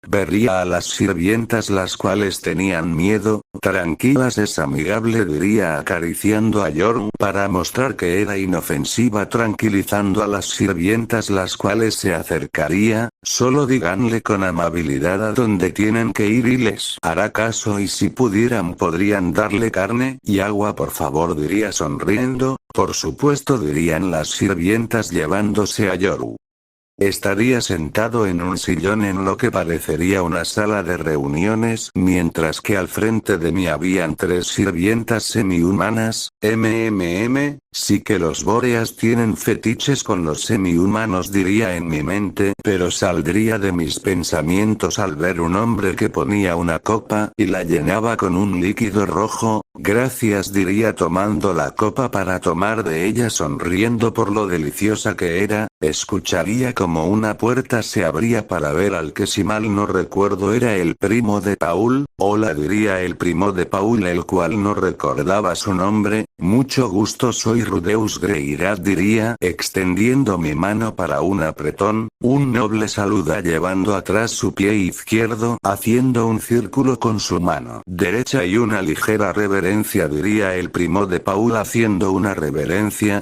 Vería a las sirvientas, las cuales tenían miedo. Tranquilas, es amigable, diría acariciando a Yoru para mostrar que era inofensiva, tranquilizando a las sirvientas, las cuales se acercaría. Solo díganle con amabilidad a dónde tienen que ir y les hará caso, y si pudieran podrían darle carne y agua, por favor, diría sonriendo. Por supuesto, dirían las sirvientas llevándose a Yoru. Estaría sentado en un sillón en lo que parecería una sala de reuniones, mientras que al frente de mí habían 3 sirvientas semi-humanas. Sí que los Boreas tienen fetiches con los semi-humanos, diría en mi mente, pero saldría de mis pensamientos al ver un hombre que ponía una copa y la llenaba con un líquido rojo. Gracias, diría tomando la copa para tomar de ella sonriendo por lo deliciosa que era. escucharía como una puerta se abría para ver al que si mal no recuerdo era el primo de Paul. Hola, diría el primo de Paul, el cual no recordaba su nombre. Mucho gusto, soy Rudeus Greyrat, diría, extendiendo mi mano para un apretón. Un noble saluda llevando atrás su pie izquierdo, haciendo un círculo con su mano derecha y una ligera reverencia, diría el primo de Paul haciendo una reverencia.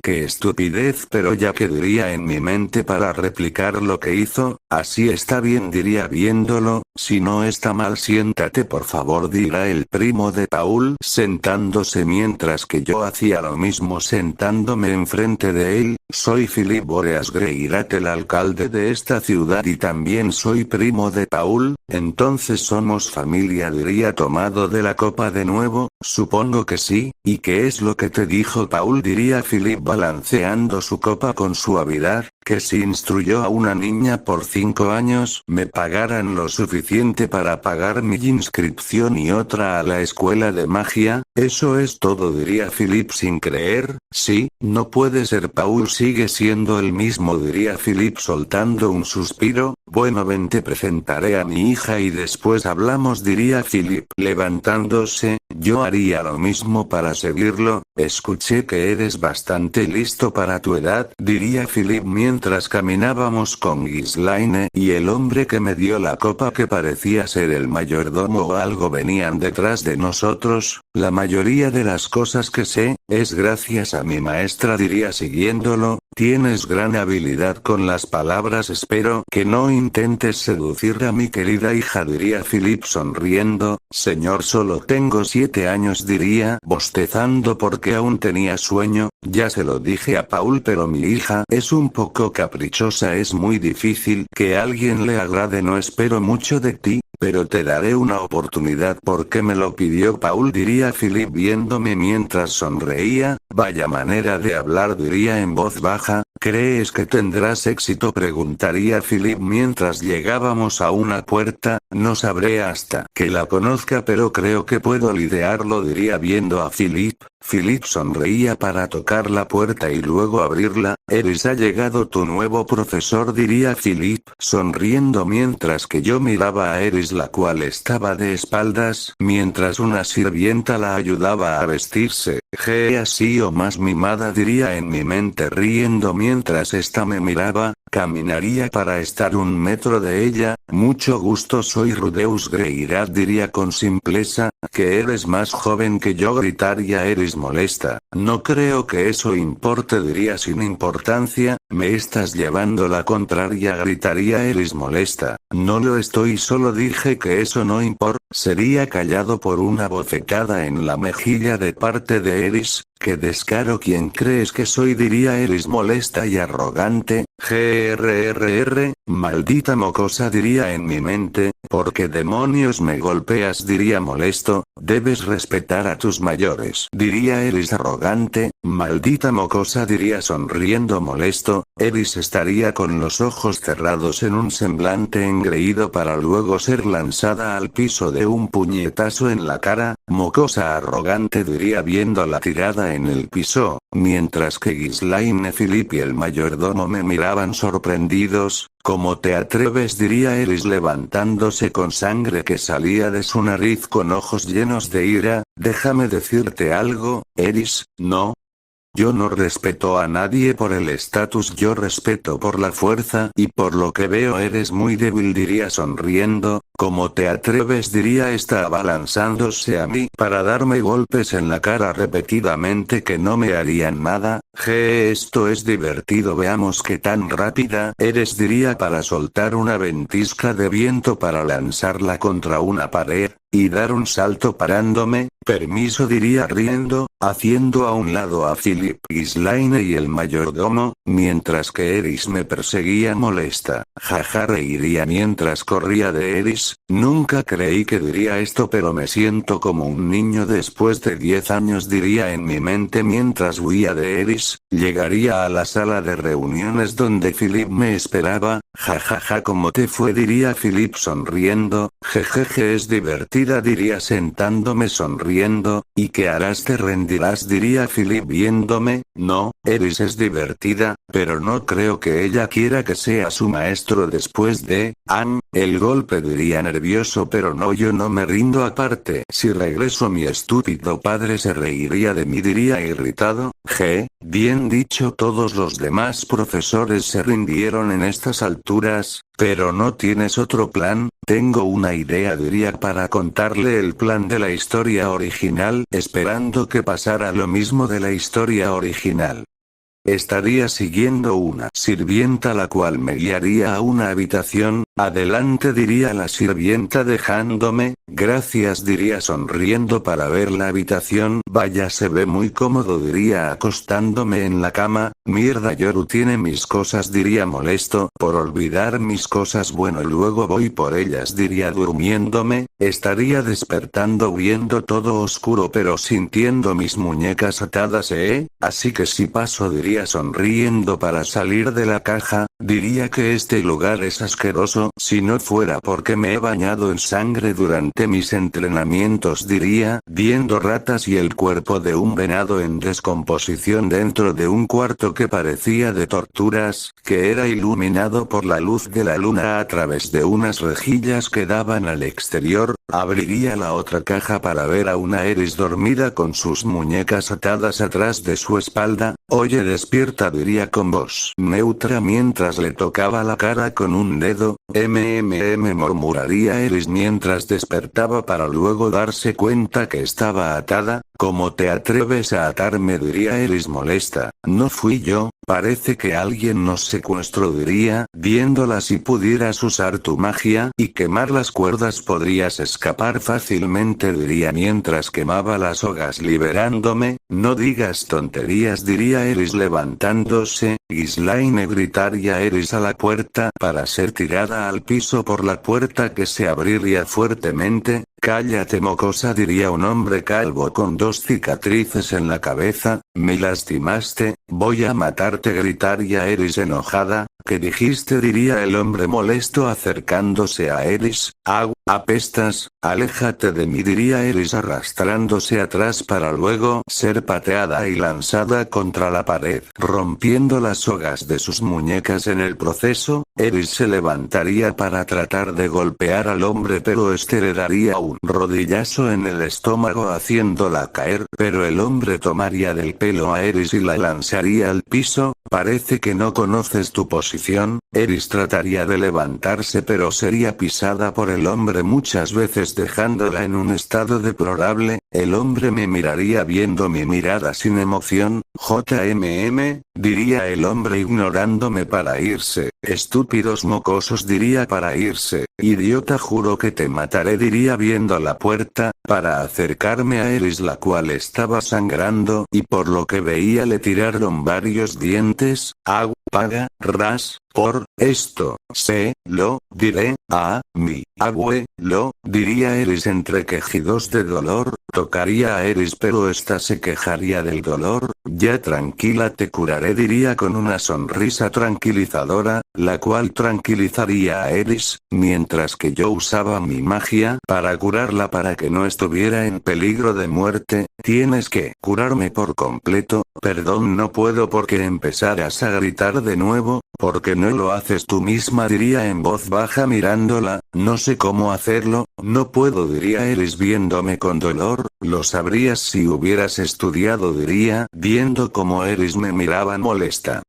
Qué estupidez, pero ya que diría en mi mente para replicar lo que hizo. Así está bien, diría viéndolo. Si no está mal, siéntate por favor, dirá el primo de Paul sentándose mientras que yo hacía lo mismo sentándome enfrente de él. Soy Philip Boreas Greyrat, el alcalde de esta ciudad, y también soy primo de Paul. Entonces somos familia, diría tomado de la copa de nuevo. Supongo que sí. ¿Y qué es lo que te dijo Paul?, diría Philip balanceando su copa con suavidad. Que si instruyó a una niña por 5 años, me pagaran lo suficiente para pagar mi inscripción y otra a la escuela de magia. Eso es todo, diría Philip sin creer. Sí, no puede ser, Paul sigue siendo el mismo, diría Philip soltando un suspiro. Bueno, ven, te presentaré a mi hija y después hablamos, diría Philip levantándose. Yo haría lo mismo para seguirlo. Escuché que eres bastante listo para tu edad, diría Philip mientras caminábamos con Ghislaine y el hombre que me dio la copa, que parecía ser el mayordomo o algo, venían detrás de nosotros. La mayoría de las cosas que sé, es gracias a mi maestra, diría siguiéndolo. Tienes gran habilidad con las palabras, espero que no intentes seducir a mi querida hija, diría Philip sonriendo. Señor, solo tengo 7 años, diría bostezando porque aún tenía sueño. Ya se lo dije a Paul, pero mi hija es un poco caprichosa, es muy difícil que a alguien le agrade. No espero mucho de ti, pero te daré una oportunidad porque me lo pidió Paul, diría Philip viéndome mientras sonreía. Vaya manera de hablar, diría en voz baja. ¿Crees que tendrás éxito?, preguntaría Philip mientras llegábamos a una puerta. No sabré hasta que la conozca, pero creo que puedo lidiarlo, diría viendo a Philip. Philip sonreía para tocar la puerta y luego abrirla. Eris, ha llegado tu nuevo profesor, diría Philip sonriendo mientras que yo miraba a Eris, la cual estaba de espaldas mientras una sirvienta la ayudaba a vestirse. Así o más mimada, diría en mi mente riendo mientras esta me miraba. Caminaría para estar 1 metro de ella. Mucho gusto, soy Rudeus Greyrat, diría con simpleza. Que eres más joven que yo, gritaría Eris molesta. No creo que eso importe, diría sin importancia. Me estás llevando la contraria, gritaría Eris molesta. No lo estoy, solo dije que eso no importa. Sería callado por una bofetada en la mejilla de parte de Eris. ¡Qué descaro! ¿Quién crees que soy?, diría Eris molesta y arrogante. Maldita mocosa, diría en mi mente. ¿Por qué demonios me golpeas?, diría molesto. Debes respetar a tus mayores, diría Eris arrogante. Maldita mocosa, diría sonriendo molesto. Eris estaría con los ojos cerrados en un semblante engreído para luego ser lanzada al piso de un puñetazo en la cara. Mocosa arrogante, diría viéndola tirada en el piso, mientras que Ghislaine, Philip y el mayordomo me miraban sorprendidos. ¿Cómo te atreves?, diría Eris levantándose con sangre que salía de su nariz con ojos llenos de ira. Déjame decirte algo, Eris, no. Yo no respeto a nadie por el estatus, yo respeto por la fuerza, y por lo que veo eres muy débil, diría sonriendo. ¿Cómo te atreves?, diría esta abalanzándose a mí para darme golpes en la cara repetidamente que no me harían nada. Esto es divertido, veamos qué tan rápida eres, diría para soltar una ventisca de viento para lanzarla contra una pared y dar un salto parándome. Permiso, diría riendo, haciendo a un lado a Philip, Ghislaine y el mayordomo, mientras que Eris me perseguía molesta. Jaja, reiría mientras corría de Eris. Nunca creí que diría esto, pero me siento como un niño después de 10 años, diría en mi mente mientras huía de Eris. Llegaría a la sala de reuniones donde Philip me esperaba. Jajaja, ¿cómo te fue?, diría Philip sonriendo. Jejeje, es divertida, diría sentándome sonriendo. ¿Y qué harás?, te rendirás, diría Philip viéndome. No, Eris es divertida. pero no creo que ella quiera que sea su maestro después de, el golpe, diría nervioso, pero no, yo no me rindo. Aparte, si regreso mi estúpido padre se reiría de mí, diría irritado. Bien dicho, todos los demás profesores se rindieron en estas alturas. Pero ¿no tienes otro plan? Tengo una idea, diría, para contarle el plan de la historia original, esperando que pasara lo mismo de la historia original. Estaría siguiendo una sirvienta la cual me guiaría a una habitación. Adelante, diría la sirvienta dejándome. Gracias, diría sonriendo para ver la habitación. Vaya, se ve muy cómodo, diría acostándome en la cama. Mierda, Yoru tiene mis cosas, diría molesto por olvidar mis cosas. Bueno, luego voy por ellas, diría durmiéndome. Estaría despertando viendo todo oscuro pero sintiendo mis muñecas atadas, así que si paso, diría sonriendo para salir de la caja. Diría que este lugar es asqueroso, si no fuera porque me he bañado en sangre durante mis entrenamientos, diría, viendo ratas y el cuerpo de un venado en descomposición dentro de un cuarto que parecía de torturas, que era iluminado por la luz de la luna a través de unas rejillas que daban al exterior. Abriría la otra caja para ver a una Eris dormida con sus muñecas atadas atrás de su espalda. Oye, despierta, diría con voz neutra mientras le tocaba la cara con un dedo. Murmuraría Eris mientras despertaba para luego darse cuenta que estaba atada. ¿Cómo te atreves a atarme?, diría Eris molesta. No fui yo, parece que alguien nos secuestró, diría, viéndola. Si pudieras usar tu magia y quemar las cuerdas podrías escapar fácilmente, diría mientras quemaba las sogas liberándome. No digas tonterías, diría Eris levantándose. Ghislaine gritaría Eris a la puerta para ser tirada al piso por la puerta que se abriría fuertemente. Cállate, mocosa, diría un hombre calvo con 2 cicatrices en la cabeza. Me lastimaste, voy a matarte, gritaría Eris enojada. ¿Qué dijiste?, diría el hombre molesto acercándose a Eris. Apestas, aléjate de mí, diría Eris arrastrándose atrás para luego ser pateada y lanzada contra la pared, rompiendo las sogas de sus muñecas. En el proceso, Eris se levantaría para tratar de golpear al hombre, pero este le daría un rodillazo en el estómago haciéndola caer, pero el hombre tomaría del pelo a Eris y la lanzaría al piso. Parece que no conoces tu posición. Eris trataría de levantarse pero sería pisada por el hombre muchas veces dejándola en un estado deplorable. El hombre me miraría viendo mi mirada sin emoción. Diría el hombre ignorándome para irse. Estúpidos mocosos, diría para irse. Idiota, juro que te mataré, diría viendo la puerta, para acercarme a Eris, la cual estaba sangrando y por lo que veía le tiraron varios dientes. Paga, por esto, lo diré a mi abuelo, diría Eris entre quejidos de dolor. Tocaría a Eris pero esta se quejaría del dolor. Ya, tranquila, te curaré, diría con una sonrisa tranquilizadora, la cual tranquilizaría a Eris, mientras que yo usaba mi magia para curarla para que no estuviera en peligro de muerte. Tienes que curarme por completo. Perdón, no puedo, porque empezarás a gritar de nuevo. ¿Por qué no lo haces tú misma?, diría en voz baja mirándola. No sé cómo hacerlo, no puedo, diría Eris viéndome con dolor. Lo sabrías si hubieras estudiado, diría, viendo cómo Eris me miraba molesta.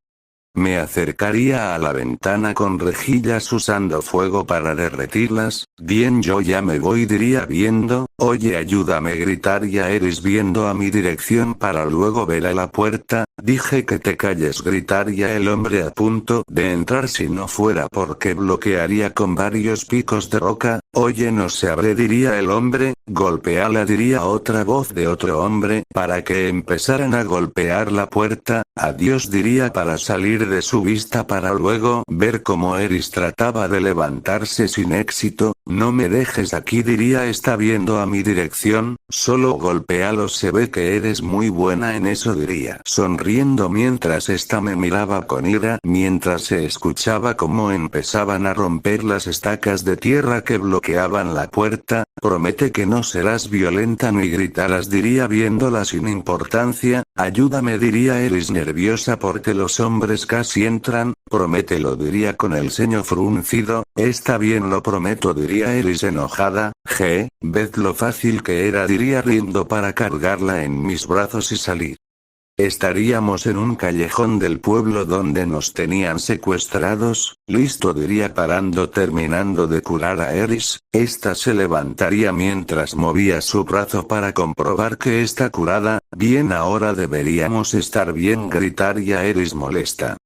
Me acercaría a la ventana con rejillas usando fuego para derretirlas. Bien, yo ya me voy, diría viendo. Oye, ayúdame, gritaría Eris viendo a mi dirección para luego ver a la puerta. Dije que te calles, gritaría el hombre a punto de entrar. Si no fuera porque bloquearía con varios picos de roca. Oye, no se abre, diría el hombre. Golpeala, diría otra voz de otro hombre, para que empezaran a golpear la puerta. Adiós, diría para salir de su vista para luego ver cómo Eris trataba de levantarse sin éxito. no me dejes aquí, diría esta viendo a mi dirección, solo golpéalos, se ve que eres muy buena en eso, diría sonriendo mientras esta me miraba con ira mientras se escuchaba cómo empezaban a romper las estacas de tierra que bloqueaban la puerta. Promete que no serás violenta ni gritarás, diría viéndola sin importancia. Ayúdame, diría Eris nerviosa porque los hombres casi entran. Promételo, diría con el ceño fruncido. Está bien, lo prometo, diría Eris enojada. Ved lo fácil que era, diría riendo para cargarla en mis brazos y salir. Estaríamos en un callejón del pueblo donde nos tenían secuestrados. Listo, diría parando terminando de curar a Eris. Esta se levantaría mientras movía su brazo para comprobar que está curada. Bien, ahora deberíamos estar bien, gritaría Eris molesta.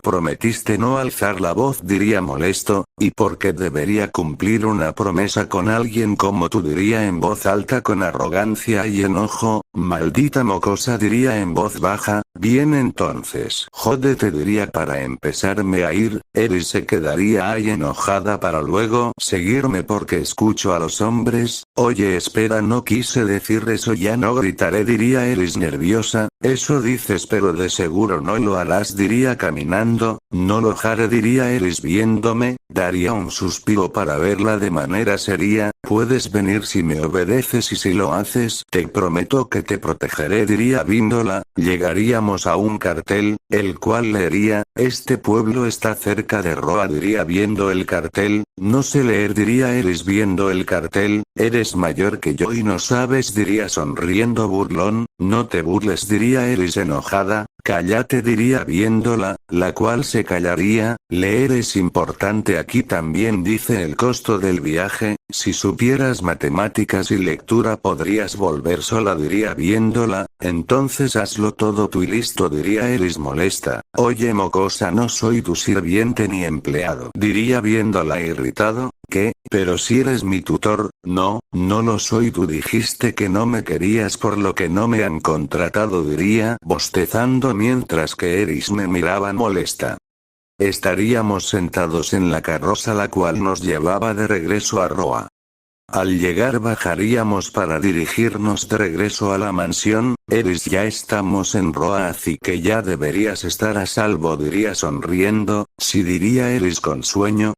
Prometiste no alzar la voz, diría molesto, ¿y por qué debería cumplir una promesa con alguien como tú?, diría en voz alta con arrogancia y enojo. Maldita mocosa, diría en voz baja. Bien, entonces jódete, diría para empezarme a ir. Eris se quedaría ahí enojada para luego seguirme porque escucho a los hombres. Oye, espera, no quise decir eso, ya no gritaré, diría Eris nerviosa. Eso dices, pero de seguro no lo harás, diría caminando. No lo haré, diría Eris viéndome. Daría un suspiro para verla de manera seria. Puedes venir si me obedeces y si lo haces, te prometo que te protegeré, diría viéndola. Llegaríamos a un cartel, el cual leería, este pueblo está cerca de Roa, diría viendo el cartel. No sé leer, diría Eris viendo el cartel. Eres mayor que yo y no sabes, diría sonriendo burlón. No te burles, diría Eris enojada. Cállate, diría viéndola, la cual se callaría. Leer es importante aquí también, dice el costo del viaje. Si supieras matemáticas y lectura podrías volver sola, diría viéndola. Entonces hazlo todo tú y listo, diría Eris molesta. Oye mocosa, no soy tu sirviente ni empleado, diría viéndola irritado. ¿Qué? Pero si eres mi tutor. No, no lo soy, tú dijiste que no me querías por lo que no me han contratado, diría bostezando mientras que Eris me miraba molesta. Estaríamos sentados en la carroza la cual nos llevaba de regreso a Roa. Al llegar bajaríamos para dirigirnos de regreso a la mansión. Eris, ya estamos en Roa, así que ya deberías estar a salvo, diría sonriendo. Sí, diría Eris con sueño.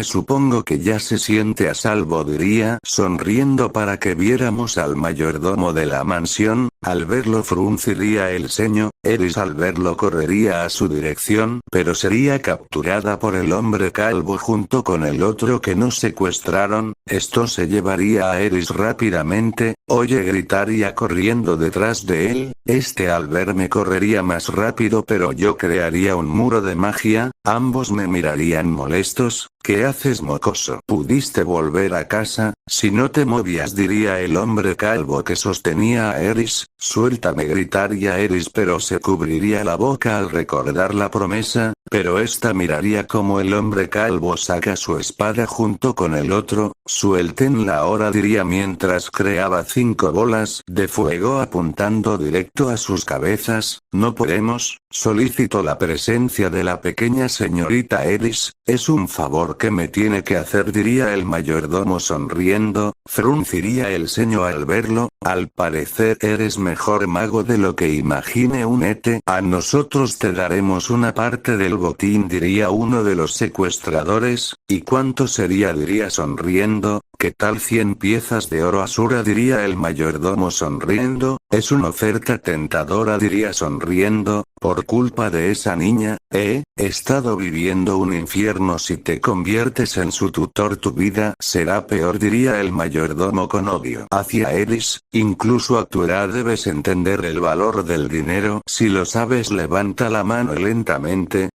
Supongo que ya se siente a salvo, diría sonriendo para que viéramos al mayordomo de la mansión. Al verlo frunciría el ceño. Eris al verlo correría a su dirección, pero sería capturada por el hombre calvo junto con el otro que nos secuestraron. Esto se llevaría a Eris rápidamente. Oye, gritaría corriendo detrás de él. Este al verme correría más rápido, pero yo crearía un muro de magia. Ambos me mirarían molestos. ¿Qué haces, mocoso? ¿Pudiste volver a casa? Si no te movías, diría el hombre calvo que sostenía a Eris. Suéltame, gritaría Eris, pero se cubriría la boca al recordar la promesa. Pero esta miraría como el hombre calvo saca su espada junto con el otro. Suéltenla ahora, diría mientras creaba 5 bolas de fuego apuntando directo a sus cabezas. No podemos, solicito la presencia de la pequeña señorita Eris. Es un favor que me tiene que hacer, diría el mayordomo sonriendo. Frunciría el ceño al verlo. Al parecer eres mejor mago de lo que imagine, únete a nosotros, te daremos una parte del botín, diría uno de los secuestradores. ¿Y cuánto sería?, diría sonriendo. ¿Qué tal 100 piezas de oro Asura?, diría el mayordomo sonriendo. Es una oferta tentadora, diría sonriendo. Por culpa de esa niña, he estado viviendo un infierno. Si te conviertes en su tutor, tu vida será peor, diría el mayordomo con odio hacia Eris. Incluso a tu edad debes entender el valor del dinero. Si lo sabes, levanta la mano lentamente.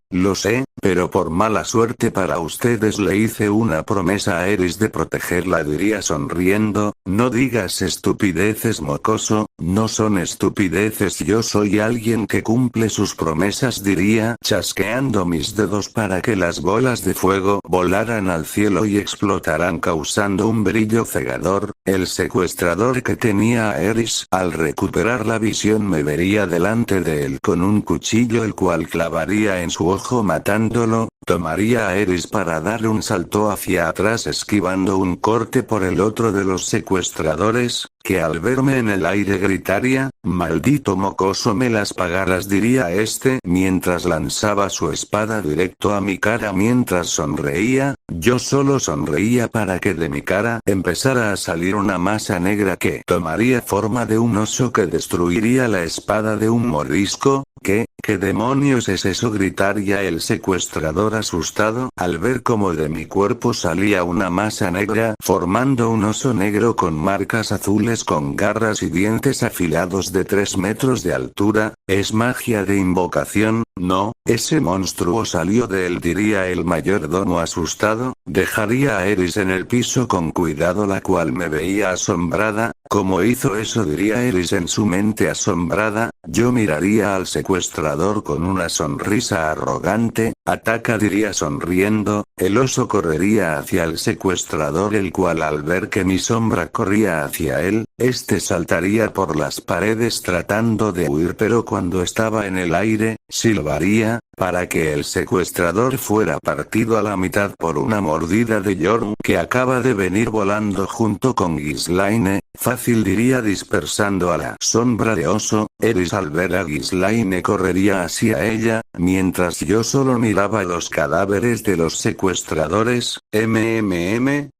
Lo sé, pero por mala suerte para ustedes le hice una promesa a Eris de protegerla, diría sonriendo. No digas estupideces, mocoso, no son estupideces, yo soy alguien que cumple sus promesas, diría, chasqueando mis dedos para que las bolas de fuego volaran al cielo y explotaran causando un brillo cegador. El secuestrador que tenía a Eris, al recuperar la visión, me vería delante de él con un cuchillo el cual clavaría en su ojo matándolo. Tomaría a Eris para dar un salto hacia atrás esquivando un corte por el otro de los secuestradores, que al verme en el aire gritaría, maldito mocoso, me las pagarás, diría este mientras lanzaba su espada directo a mi cara mientras sonreía. Yo solo sonreía para que de mi cara empezara a salir una masa negra que tomaría forma de un oso que destruiría la espada de un mordisco. ¿Qué demonios es eso?, gritaría el secuestrador asustado al ver cómo de mi cuerpo salía una masa negra formando un oso negro con marcas azules con garras y dientes afilados de 3 metros de altura. Es magia de invocación, no, ese monstruo salió de él, diría el mayordomo asustado. Dejaría a Eris en el piso con cuidado, la cual me veía asombrada. ¿Cómo hizo eso?, diría Eris en su mente asombrada. Yo miraría al secuestrador con una sonrisa arrogante. Ataca, diría sonriendo. El oso correría hacia el secuestrador, el cual al ver que mi sombra corría hacia él, este saltaría por las paredes tratando de huir, pero cuando estaba en el aire, silbaría, para que el secuestrador fuera partido a la mitad por una mordida de Jorun, que acaba de venir volando junto con Ghislaine. Fácil, diría dispersando a la sombra de oso. Eris al ver a Ghislaine correría hacia ella, mientras yo solo miraba los cadáveres de los secuestradores.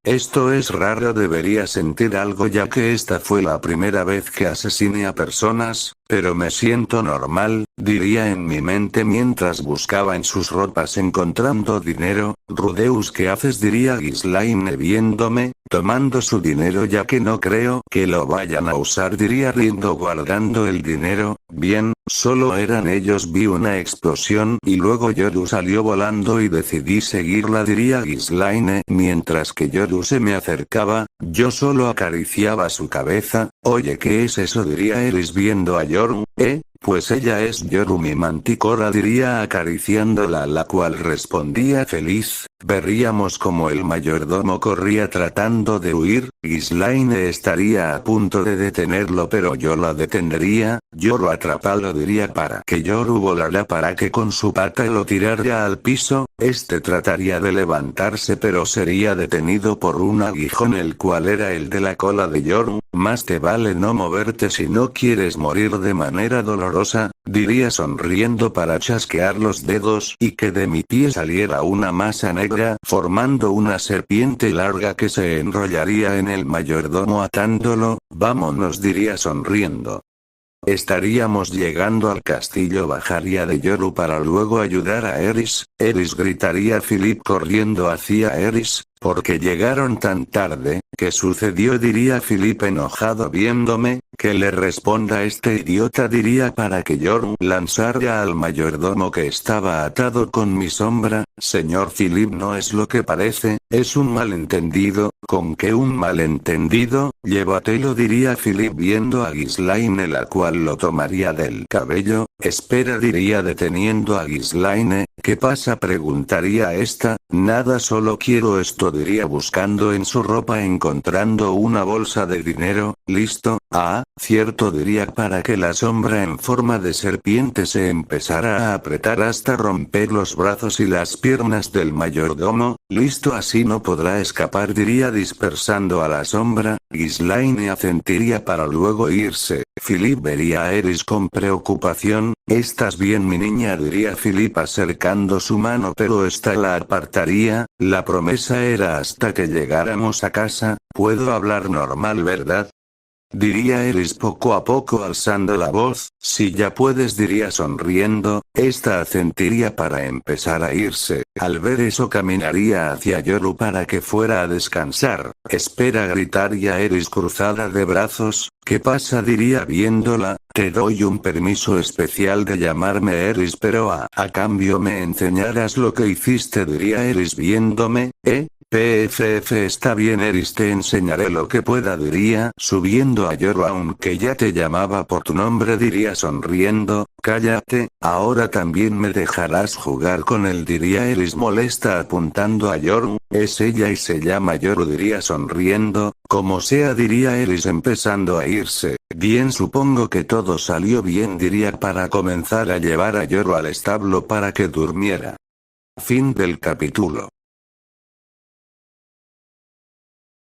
Esto es raro, debería sentir algo ya que esta fue la primera vez que asesiné a personas, pero me siento normal, diría en mi mente mientras buscaba en sus ropas encontrando dinero. Rudeus, ¿qué haces?, diría Ghislaine viéndome, tomando su dinero ya que no creo que lo vayan a usar, diría riendo guardando el dinero. Bien, solo eran ellos. Vi una explosión y luego Yoru salió volando y decidí seguirla, diría Ghislaine mientras que Yoru se me acercaba. Yo solo acariciaba su cabeza. Oye, ¿qué es eso?, diría Eris viendo a Yoru. Pues ella es Yoru, mi manticora, diría acariciándola, la cual respondía feliz. Veríamos como el mayordomo corría tratando de huir. Ghislaine estaría a punto de detenerlo, pero yo la detendría. Yoru, atrapalo, diría para que Yoru volara para que con su pata lo tirara al piso. Este trataría de levantarse pero sería detenido por un aguijón, el cual era el de la cola de Yoru. Más te vale no moverte si no quieres morir de manera dolorosa, diría sonriendo para chasquear los dedos y que de mi pie saliera una masa negra formando una serpiente larga que se enrollaría en el mayordomo atándolo. Vámonos, diría sonriendo. Estaríamos llegando al castillo. Bajaría de Yoru para luego ayudar a Eris. Eris, gritaría Philip corriendo hacia Eris. ¿Por qué llegaron tan tarde? ¿Qué sucedió?, diría Philip enojado viéndome. Que le responda este idiota, diría para que Yoru lanzara al mayordomo que estaba atado con mi sombra. Señor Philip, no es lo que parece, es un malentendido. ¿Con qué un malentendido? Llévatelo, diría Philip viendo a Ghislaine, la cual lo tomaría del cabello. Espera, diría deteniendo a Ghislaine. ¿Qué pasa?, preguntaría esta. Nada, solo quiero esto, diría buscando en su ropa encontrando una bolsa de dinero. ¿Listo? Ah, cierto, diría para que la sombra en forma de serpiente se empezara a apretar hasta romper los brazos y las piernas del mayordomo. Listo, así no podrá escapar, diría dispersando a la sombra. Ghislaine asentiría para luego irse. Philip vería a Eris con preocupación. ¿Estás bien, mi niña?, diría Philip acercando su mano, pero esta la apartaría. La promesa era hasta que llegáramos a casa. Puedo hablar normal, ¿verdad?, diría Eris poco a poco alzando la voz. Si ya puedes, diría sonriendo. Esta asentiría para empezar a irse. Al ver eso caminaría hacia Yoru para que fuera a descansar. Espera, gritaría Eris cruzada de brazos. ¿Qué pasa?, diría viéndola. Te doy un permiso especial de llamarme Eris, pero a cambio me enseñarás lo que hiciste, diría Eris viéndome. PFF está bien Eris, te enseñaré lo que pueda, diría subiendo a Yoru. Aunque ya te llamaba por tu nombre, diría sonriendo. Cállate, ahora también me dejarás jugar con él, diría Eris molesta apuntando a Yoru. Es ella y se llama Yoru, diría sonriendo. Como sea, diría Eris empezando a irse. Bien, supongo que todo salió bien, diría para comenzar a llevar a Yoru al establo para que durmiera. Fin del capítulo.